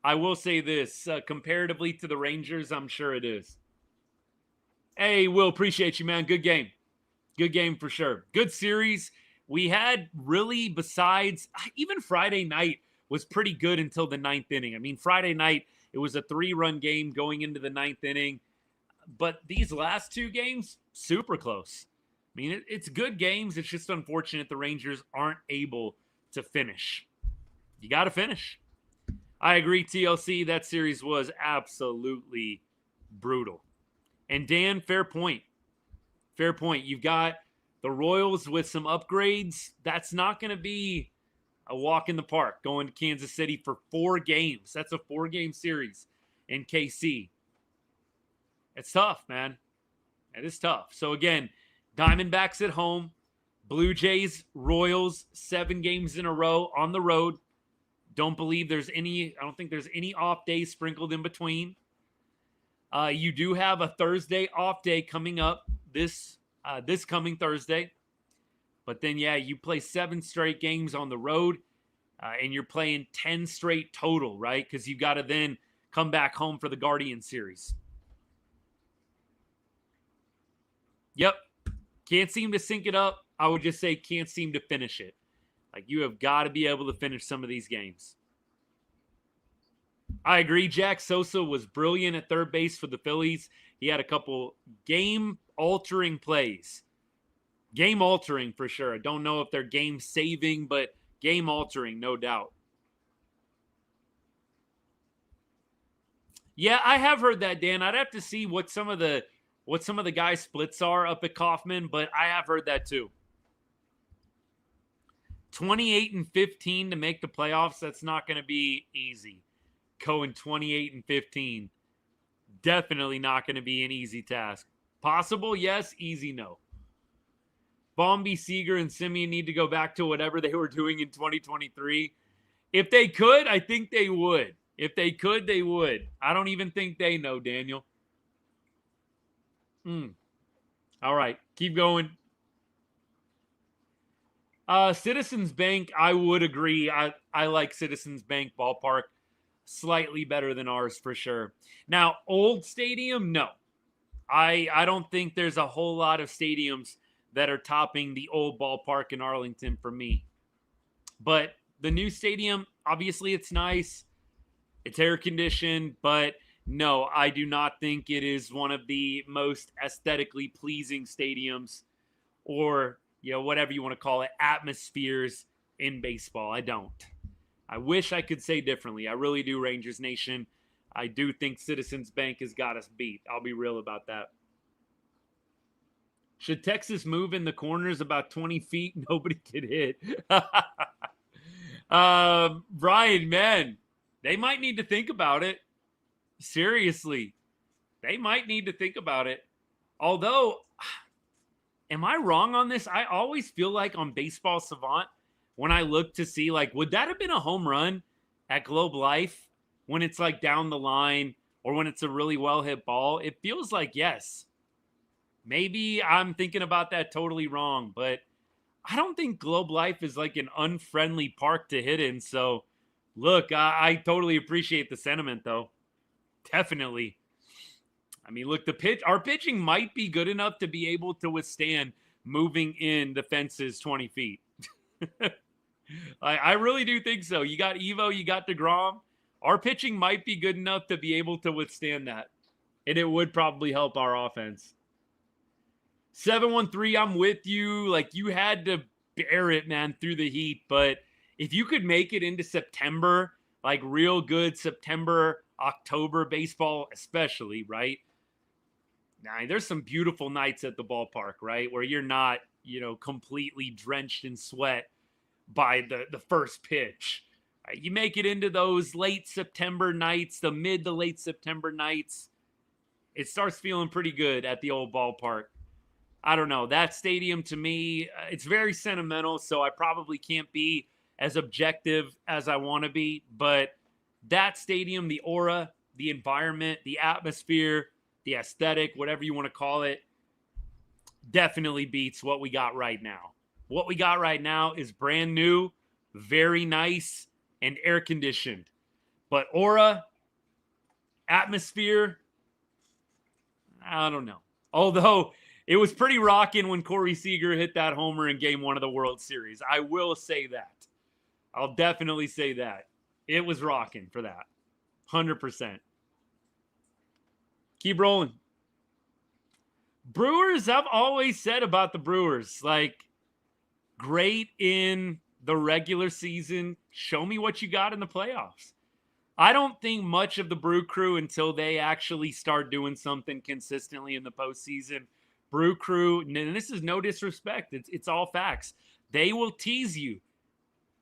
I will say this, comparatively to the Rangers, I'm sure it is. Hey, Will, appreciate you, man. Good game. Good game for sure. Good series. We had really, besides, even Friday night was pretty good until the ninth inning. I mean, Friday night, it was a 3-run game going into the ninth inning. But these last 2 games, super close. I mean, it's good games. It's just unfortunate the Rangers aren't able to finish. You got to finish. I agree, TLC. That series was absolutely brutal. And Dan, fair point. Fair point. You've got the Royals with some upgrades. That's not going to be a walk in the park going to Kansas City for 4 games. That's a 4-game series in KC. It's tough, man. It is tough. So, again, Diamondbacks at home. Blue Jays, Royals, 7 games in a row on the road. I don't think there's any off days sprinkled in between. You do have a Thursday off day coming up this coming Thursday. But then, yeah, you play 7 straight games on the road, and you're playing 10 straight total, right? Because you've got to then come back home for the Guardian series. Yep. Can't seem to sync it up. I would just say can't seem to finish it. Like, you have got to be able to finish some of these games. I agree. Jack Sosa was brilliant at third base for the Phillies. He had a couple game-altering plays. Game-altering for sure. I don't know if they're game-saving, but game-altering, no doubt. Yeah, I have heard that, Dan. I'd have to see what some of the guys' splits are up at Kauffman, but I have heard that too. 28-15 to make the playoffs, that's not going to be easy. Going 28-15. Definitely not going to be an easy task. Possible, yes. Easy, no. Bombi, Seager, and Simeon need to go back to whatever they were doing in 2023. If they could, I think they would. If they could, they would. I don't even think they know, Daniel. All right, keep going. Citizens Bank, I would agree. I like Citizens Bank Ballpark slightly better than ours for sure. Now, old stadium, no. I don't think there's a whole lot of stadiums that are topping the old ballpark in Arlington for me. But the new stadium, obviously it's nice. It's air conditioned, but no, I do not think it is one of the most aesthetically pleasing stadiums or, whatever you want to call it, atmospheres in baseball. I don't. I wish I could say differently. I really do, Rangers Nation. I do think Citizens Bank has got us beat. I'll be real about that. Should Texas move in the corners about 20 feet? Nobody can hit. Brian, man, they might need to think about it. Seriously. They might need to think about it. Although, am I wrong on this? I always feel like on Baseball Savant, when I look to see, would that have been a home run at Globe Life when it's down the line or when it's a really well-hit ball? It feels like yes. Maybe I'm thinking about that totally wrong, but I don't think Globe Life is an unfriendly park to hit in. So, look, I totally appreciate the sentiment, though. Definitely. I mean, look, our pitching might be good enough to be able to withstand moving in the fences 20 feet. I really do think so. You got Evo, you got DeGrom. Our pitching might be good enough to be able to withstand that. And it would probably help our offense. 713, I'm with you. You had to bear it, man, through the heat. But if you could make it into September, real good September, October baseball especially, right? Now, there's some beautiful nights at the ballpark, right? Where you're not, completely drenched in sweat by the first pitch. Right? You make it into those late September nights, the mid to late September nights, it starts feeling pretty good at the old ballpark. I don't know. That stadium, to me, it's very sentimental, so I probably can't be as objective as I want to be. But that stadium, the aura, the environment, the atmosphere, the aesthetic, whatever you want to call it, definitely beats what we got right now. What we got right now is brand new, very nice, and air-conditioned. But aura, atmosphere, I don't know. Although it was pretty rocking when Corey Seager hit that homer in Game 1 of the World Series. I will say that. I'll definitely say that. It was rocking for that. 100%. Keep rolling. Brewers, I've always said about the Brewers, like, great in the regular season. Show me what you got in the playoffs. I don't think much of the Brew Crew until they actually start doing something consistently in the postseason. Brew Crew, and this is no disrespect. It's all facts. They will tease you.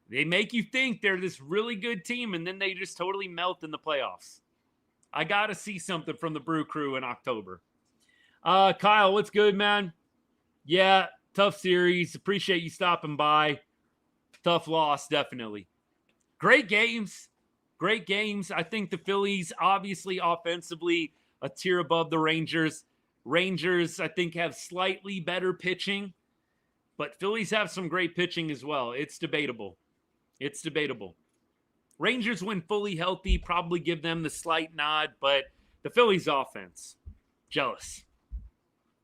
They make you think they're this really good team, and then they just totally melt in the playoffs. I got to see something from the Brew Crew in October. Kyle, what's good, man? Yeah, tough series. Appreciate you stopping by. Tough loss, definitely. Great games. Great games. I think the Phillies, obviously offensively, a tier above the Rangers. Rangers, I think, have slightly better pitching, but Phillies have some great pitching as well. It's debatable. It's debatable. Rangers, when fully healthy, probably give them the slight nod, but the Phillies offense, jealous.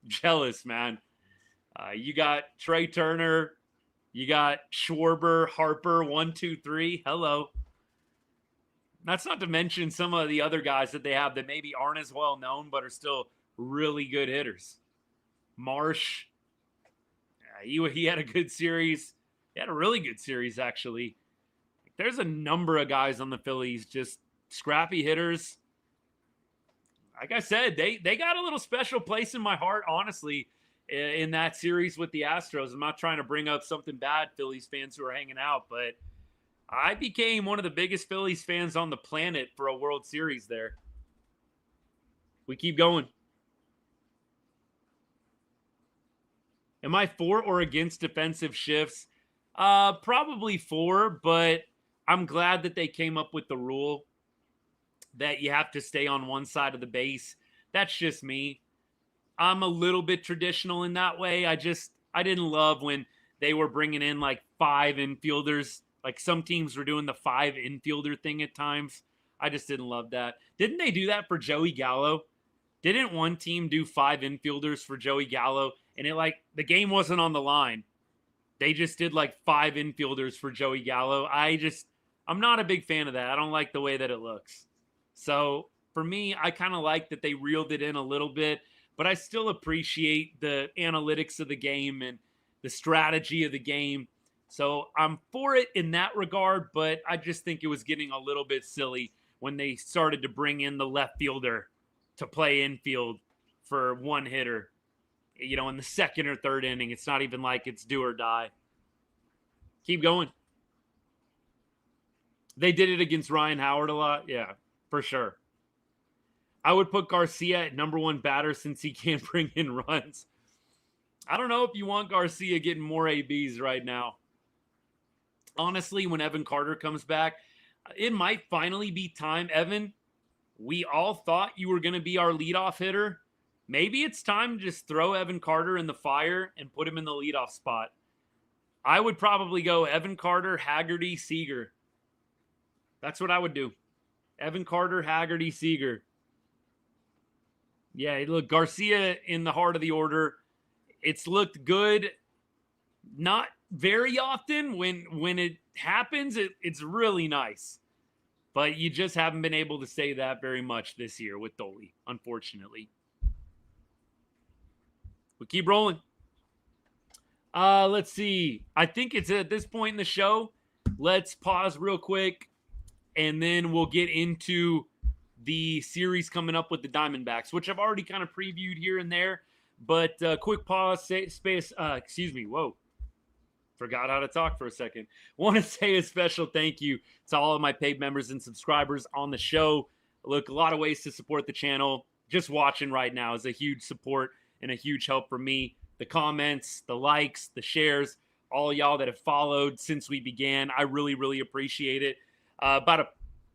Jealous, man. You got Trey Turner. You got Schwarber, Harper, 1, 2, 3. Hello. That's not to mention some of the other guys that they have that maybe aren't as well known, but are still really good hitters. Marsh. He had a good series. He had a really good series, actually. There's a number of guys on the Phillies, just scrappy hitters. Like I said, they got a little special place in my heart, honestly, in that series with the Astros. I'm not trying to bring up something bad, Phillies fans who are hanging out, but I became one of the biggest Phillies fans on the planet for a World Series there. We keep going. Am I for or against defensive shifts? Probably for, but I'm glad that they came up with the rule that you have to stay on one side of the base. That's just me. I'm a little bit traditional in that way. I didn't love when they were bringing in like 5 infielders. Like some teams were doing the 5 infielder thing at times. I just didn't love that. Didn't they do that for Joey Gallo? Didn't one team do 5 infielders for Joey Gallo? And the game wasn't on the line. They just did like 5 infielders for Joey Gallo. I'm not a big fan of that. I don't like the way that it looks. So for me, I kind of like that they reeled it in a little bit, but I still appreciate the analytics of the game and the strategy of the game. So I'm for it in that regard, but I just think it was getting a little bit silly when they started to bring in the left fielder to play infield for one hitter, in the second or third inning. It's not even like it's do or die. Keep going. They did it against Ryan Howard a lot. Yeah, for sure. I would put Garcia at number 1 batter since he can't bring in runs. I don't know if you want Garcia getting more ABs right now. Honestly, when Evan Carter comes back, it might finally be time. Evan, we all thought you were going to be our leadoff hitter. Maybe it's time to just throw Evan Carter in the fire and put him in the leadoff spot. I would probably go Evan Carter, Haggerty, Seager. That's what I would do. Evan Carter, Haggerty, Seager. Yeah, look, Garcia in the heart of the order. It's looked good. Not very often. When it happens, it's really nice. But you just haven't been able to say that very much this year with Dolly, unfortunately. We keep rolling. Let's see. I think it's at this point in the show. Let's pause real quick, and then we'll get into the series coming up with the Diamondbacks, which I've already kind of previewed here and there. But quick pause, space. Excuse me. Whoa. Forgot how to talk for a second. Want to say a special thank you to all of my paid members and subscribers on the show. Look, a lot of ways to support the channel. Just watching right now is a huge support and a huge help for me. The comments, the likes, the shares, all y'all that have followed since we began. I really, really appreciate it. About a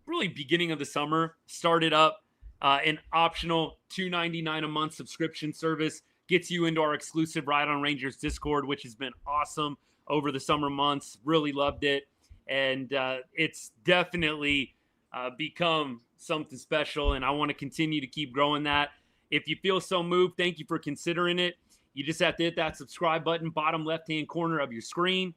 really beginning of the summer, started up an optional $2.99 a month subscription service. Gets you into our exclusive Ride on Rangers Discord, which has been awesome over the summer months. Really loved it. And it's definitely become something special, and I want to continue to keep growing that. If you feel so moved, thank you for considering it. You just have to hit that subscribe button, bottom left-hand corner of your screen.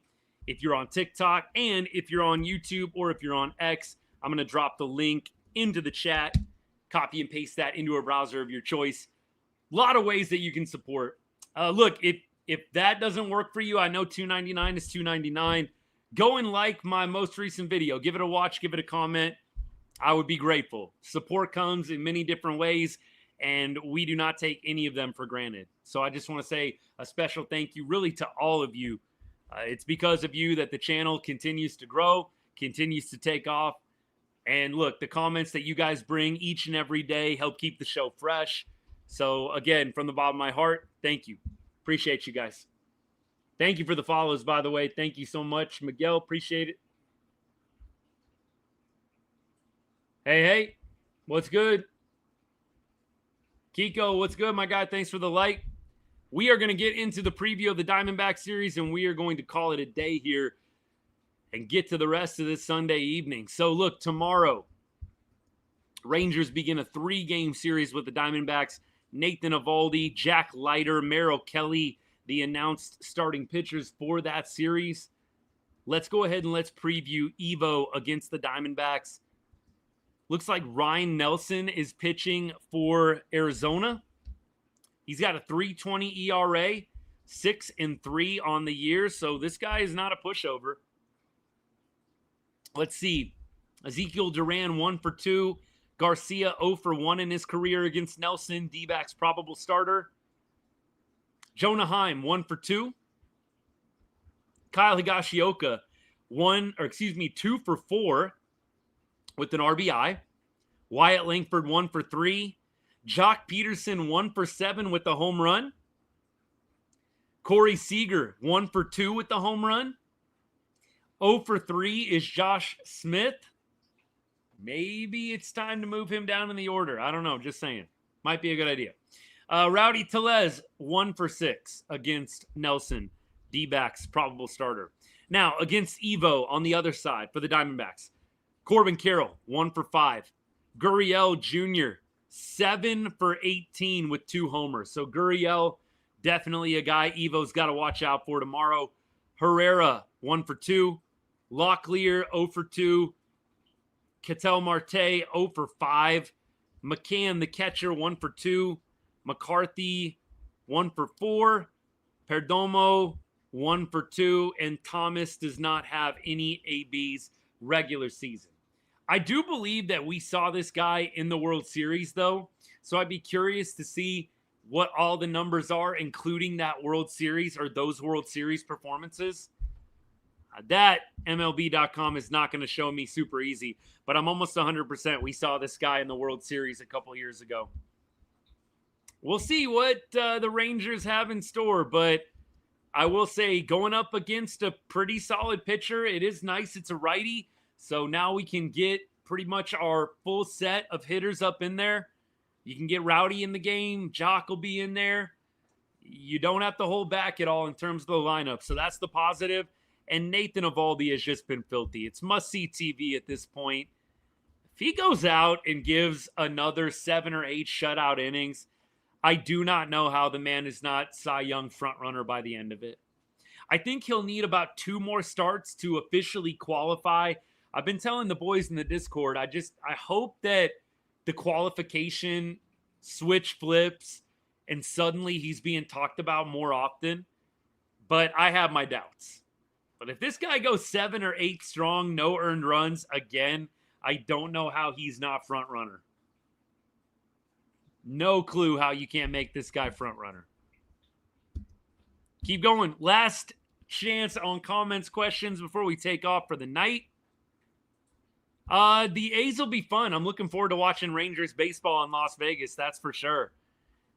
If you're on TikTok, and if you're on YouTube, or if you're on X, I'm going to drop the link into the chat. Copy and paste that into a browser of your choice. A lot of ways that you can support. Look, if that doesn't work for you, I know $2.99 is $2.99. Go and like my most recent video. Give it a watch. Give it a comment. I would be grateful. Support comes in many different ways, and we do not take any of them for granted. So I just want to say a special thank you really to all of you. It's because of you that the channel continues to grow, continues to take off. And look, the comments that you guys bring each and every day help keep the show fresh. So again, from the bottom of my heart, thank you. Appreciate you guys. Thank you for the follows, by the way. Thank you so much, Miguel. Appreciate it. Hey, what's good? Kiko, what's good, my guy? Thanks for the like. We are going to get into the preview of the Diamondback series, and we are going to call it a day here and get to the rest of this Sunday evening. So, look, tomorrow, Rangers begin a 3-game series with the Diamondbacks. Nathan Eovaldi, Jack Leiter, Merrill Kelly, the announced starting pitchers for that series. Let's go ahead and let's preview Evo against the Diamondbacks. Looks like Ryan Nelson is pitching for Arizona. He's got a 3.20 ERA, 6-3 on the year, so this guy is not a pushover. Let's see. Ezekiel Duran, 1 for 2. Garcia, 0 for 1 in his career against Nelson, D-backs probable starter. Jonah Heim, 1 for 2. Kyle Higashioka, 2 for 4 with an RBI. Wyatt Langford, 1 for 3. Joc Pederson, 1 for 7 with the home run. Corey Seager, 1 for 2 with the home run. 0 for 3 is Josh Smith. Maybe it's time to move him down in the order. I don't know. Just saying. Might be a good idea. Rowdy Tellez, 1 for 6 against Nelson. D-backs, probable starter. Now, against Evo on the other side for the Diamondbacks. Corbin Carroll, 1 for 5. Gurriel Jr., 7 for 18 with 2 homers. So Gurriel, definitely a guy Evo's got to watch out for tomorrow. Herrera, 1 for 2. Locklear, 0 for 2. Ketel Marte, 0 for 5. McCann, the catcher, 1 for 2. McCarthy, 1 for 4. Perdomo, 1 for 2. And Thomas does not have any ABs regular season. I do believe that we saw this guy in the World Series, though. So I'd be curious to see what all the numbers are, including that World Series or those World Series performances. That MLB.com is not going to show me super easy, but I'm almost 100% we saw this guy in the World Series a couple years ago. We'll see what the Rangers have in store, but I will say going up against a pretty solid pitcher, it is nice. It's a righty, so now we can get pretty much our full set of hitters up in there. You can get Rowdy in the game. Joc will be in there. You don't have to hold back at all in terms of the lineup, so that's the positive. And Nathan Eovaldi has just been filthy. It's must-see TV at this point. If he goes out and gives another 7 or 8 shutout innings, I do not know how the man is not Cy Young frontrunner by the end of it. I think he'll need about 2 more starts to officially qualify. I've been telling the boys in the Discord, I hope that the qualification switch flips and suddenly he's being talked about more often. But I have my doubts. But if this guy goes 7 or 8 strong, no earned runs again, I don't know how he's not front runner. No clue how you can't make this guy front runner. Keep going. Last chance on comments, questions before we take off for the night. The A's will be fun. I'm looking forward to watching Rangers baseball in Las Vegas. That's for sure.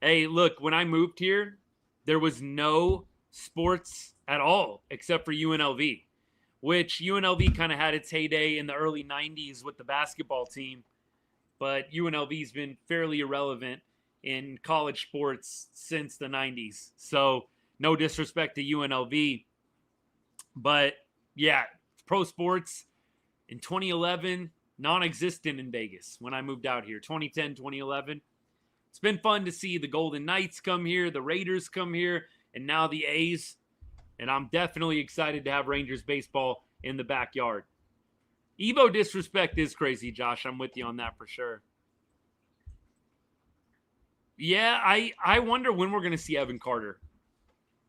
Hey, look, when I moved here, there was no sports at all except for UNLV, which UNLV kind of had its heyday in the early 90s with the basketball team, but UNLV's been fairly irrelevant in college sports since the 90s. So no disrespect to UNLV, but yeah, pro sports in 2011, non-existent in Vegas when I moved out here, 2010, 2011. It's been fun to see the Golden Knights come here, the Raiders come here, and now the A's. And I'm definitely excited to have Rangers baseball in the backyard. Evo disrespect is crazy, Josh. I'm with you on that for sure. Yeah, I wonder when we're going to see Evan Carter.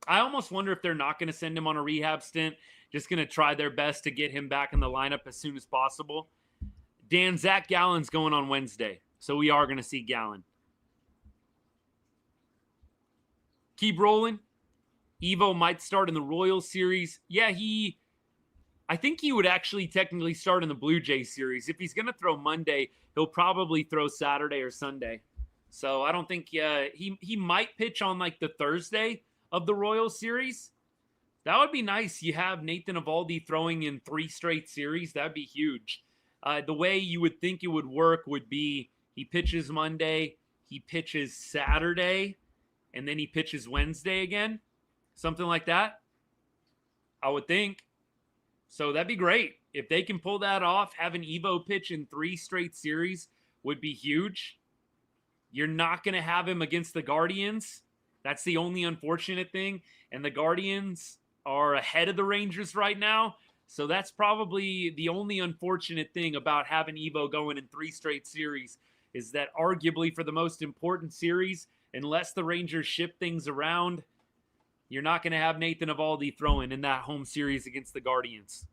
I almost wonder if they're not going to send him on a rehab stint, just going to try their best to get him back in the lineup as soon as possible. Dan, Zach Gallen's going on Wednesday, so we are going to see Gallen. Keep rolling. Evo might start in the Royals series. Yeah, I think he would actually technically start in the Blue Jays series. If he's going to throw Monday, he'll probably throw Saturday or Sunday. So I don't think he might pitch on like the Thursday of the Royals series. That would be nice. You have Nathan Eovaldi throwing in 3 straight series. That'd be huge. The way you would think it would work would be he pitches Monday, he pitches Saturday, and then he pitches Wednesday again. Something like that, I would think. So that'd be great. If they can pull that off, having Evo pitch in 3 straight series would be huge. You're not going to have him against the Guardians. That's the only unfortunate thing. And the Guardians are ahead of the Rangers right now. So that's probably the only unfortunate thing about having Evo going in 3 straight series is that arguably for the most important series, unless the Rangers shift things around, you're not going to have Nathan Eovaldi throwing in that home series against the Guardians.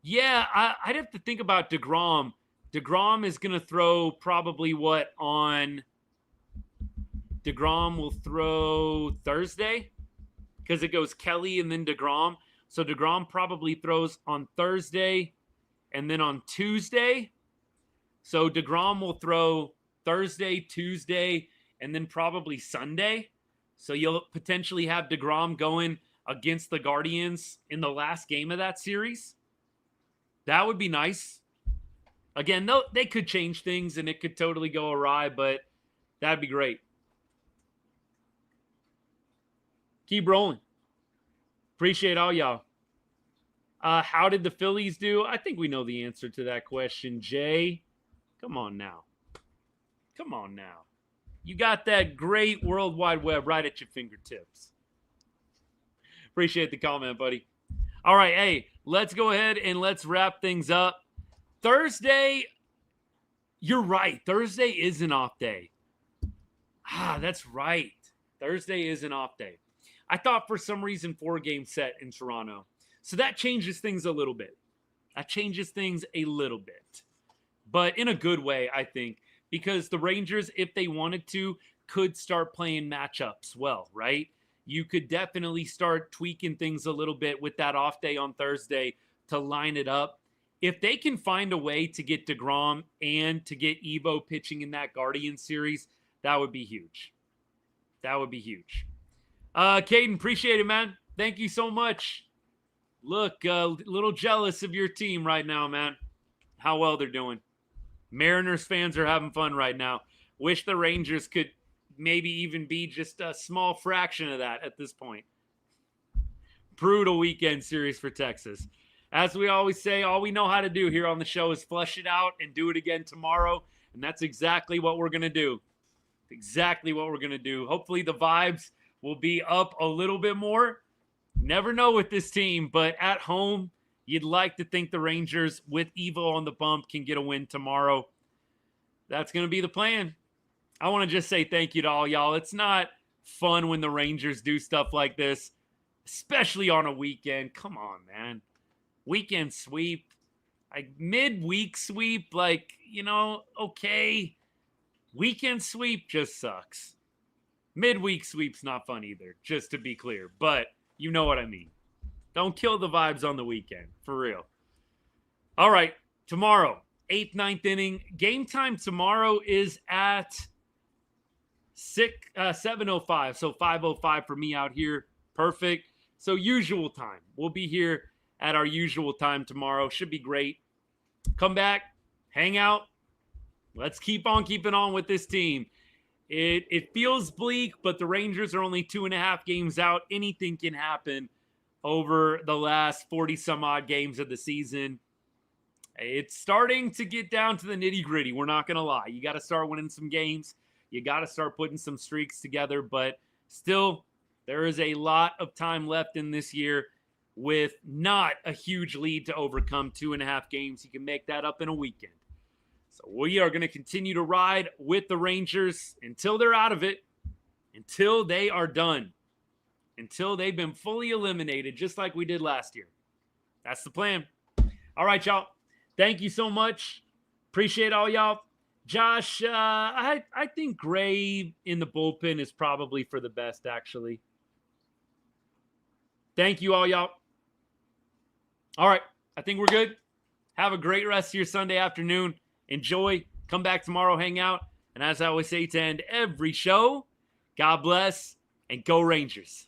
Yeah, I'd have to think about DeGrom. DeGrom is going to throw probably DeGrom will throw Thursday because it goes Kelly and then DeGrom. So DeGrom probably throws on Thursday and then on Tuesday. So DeGrom will throw Thursday, Tuesday, and then probably Sunday. So you'll potentially have DeGrom going against the Guardians in the last game of that series. That would be nice. Again, they could change things and it could totally go awry, but that'd be great. Keep rolling. Appreciate all y'all. How did the Phillies do? I think we know the answer to that question, Jay. Come on now. Come on now. You got that great World Wide Web right at your fingertips. Appreciate the comment, buddy. All right, hey, let's go ahead and let's wrap things up. Thursday, you're right. Thursday is an off day. That's right. Thursday is an off day. I thought for some reason 4-game set in Toronto. So that changes things a little bit. But in a good way, I think. Because the Rangers, if they wanted to, could start playing matchups well, right? You could definitely start tweaking things a little bit with that off day on Thursday to line it up. If they can find a way to get DeGrom and to get Evo pitching in that Guardian series, that would be huge. Caden, appreciate it, man. Thank you so much. Look, a little jealous of your team right now, man. How well they're doing. Mariners fans are having fun right now. Wish the Rangers could maybe even be just a small fraction of that at this point. Brutal weekend series for Texas. As we always say, all we know how to do here on the show is flush it out and do it again tomorrow. And that's exactly what we're going to do. Hopefully the vibes will be up a little bit more. Never know with this team, but at home, you'd like to think the Rangers, with Evo on the bump, can get a win tomorrow. That's going to be the plan. I want to just say thank you to all y'all. It's not fun when the Rangers do stuff like this, especially on a weekend. Come on, man. Weekend sweep. Like midweek sweep, okay. Weekend sweep just sucks. Midweek sweep's not fun either, just to be clear. But you know what I mean. Don't kill the vibes on the weekend, for real. All right, tomorrow, 8th, 9th inning. Game time tomorrow is at 7:05, so 5:05 for me out here. Perfect. So usual time. We'll be here at our usual time tomorrow. Should be great. Come back, hang out. Let's keep on keeping on with this team. It feels bleak, but the Rangers are only 2.5 games out. Anything can happen over the last 40-some-odd games of the season. It's starting to get down to the nitty-gritty. We're not going to lie. You got to start winning some games. You got to start putting some streaks together. But still, there is a lot of time left in this year with not a huge lead to overcome. 2.5 games. You can make that up in a weekend. So we are going to continue to ride with the Rangers until they're out of it, until they are done, until they've been fully eliminated, just like we did last year. That's the plan. All right, y'all. Thank you so much. Appreciate all y'all. Josh, I think Gray in the bullpen is probably for the best, actually. Thank you all y'all. All right. I think we're good. Have a great rest of your Sunday afternoon. Enjoy. Come back tomorrow, hang out. And as I always say to end every show, God bless and go Rangers.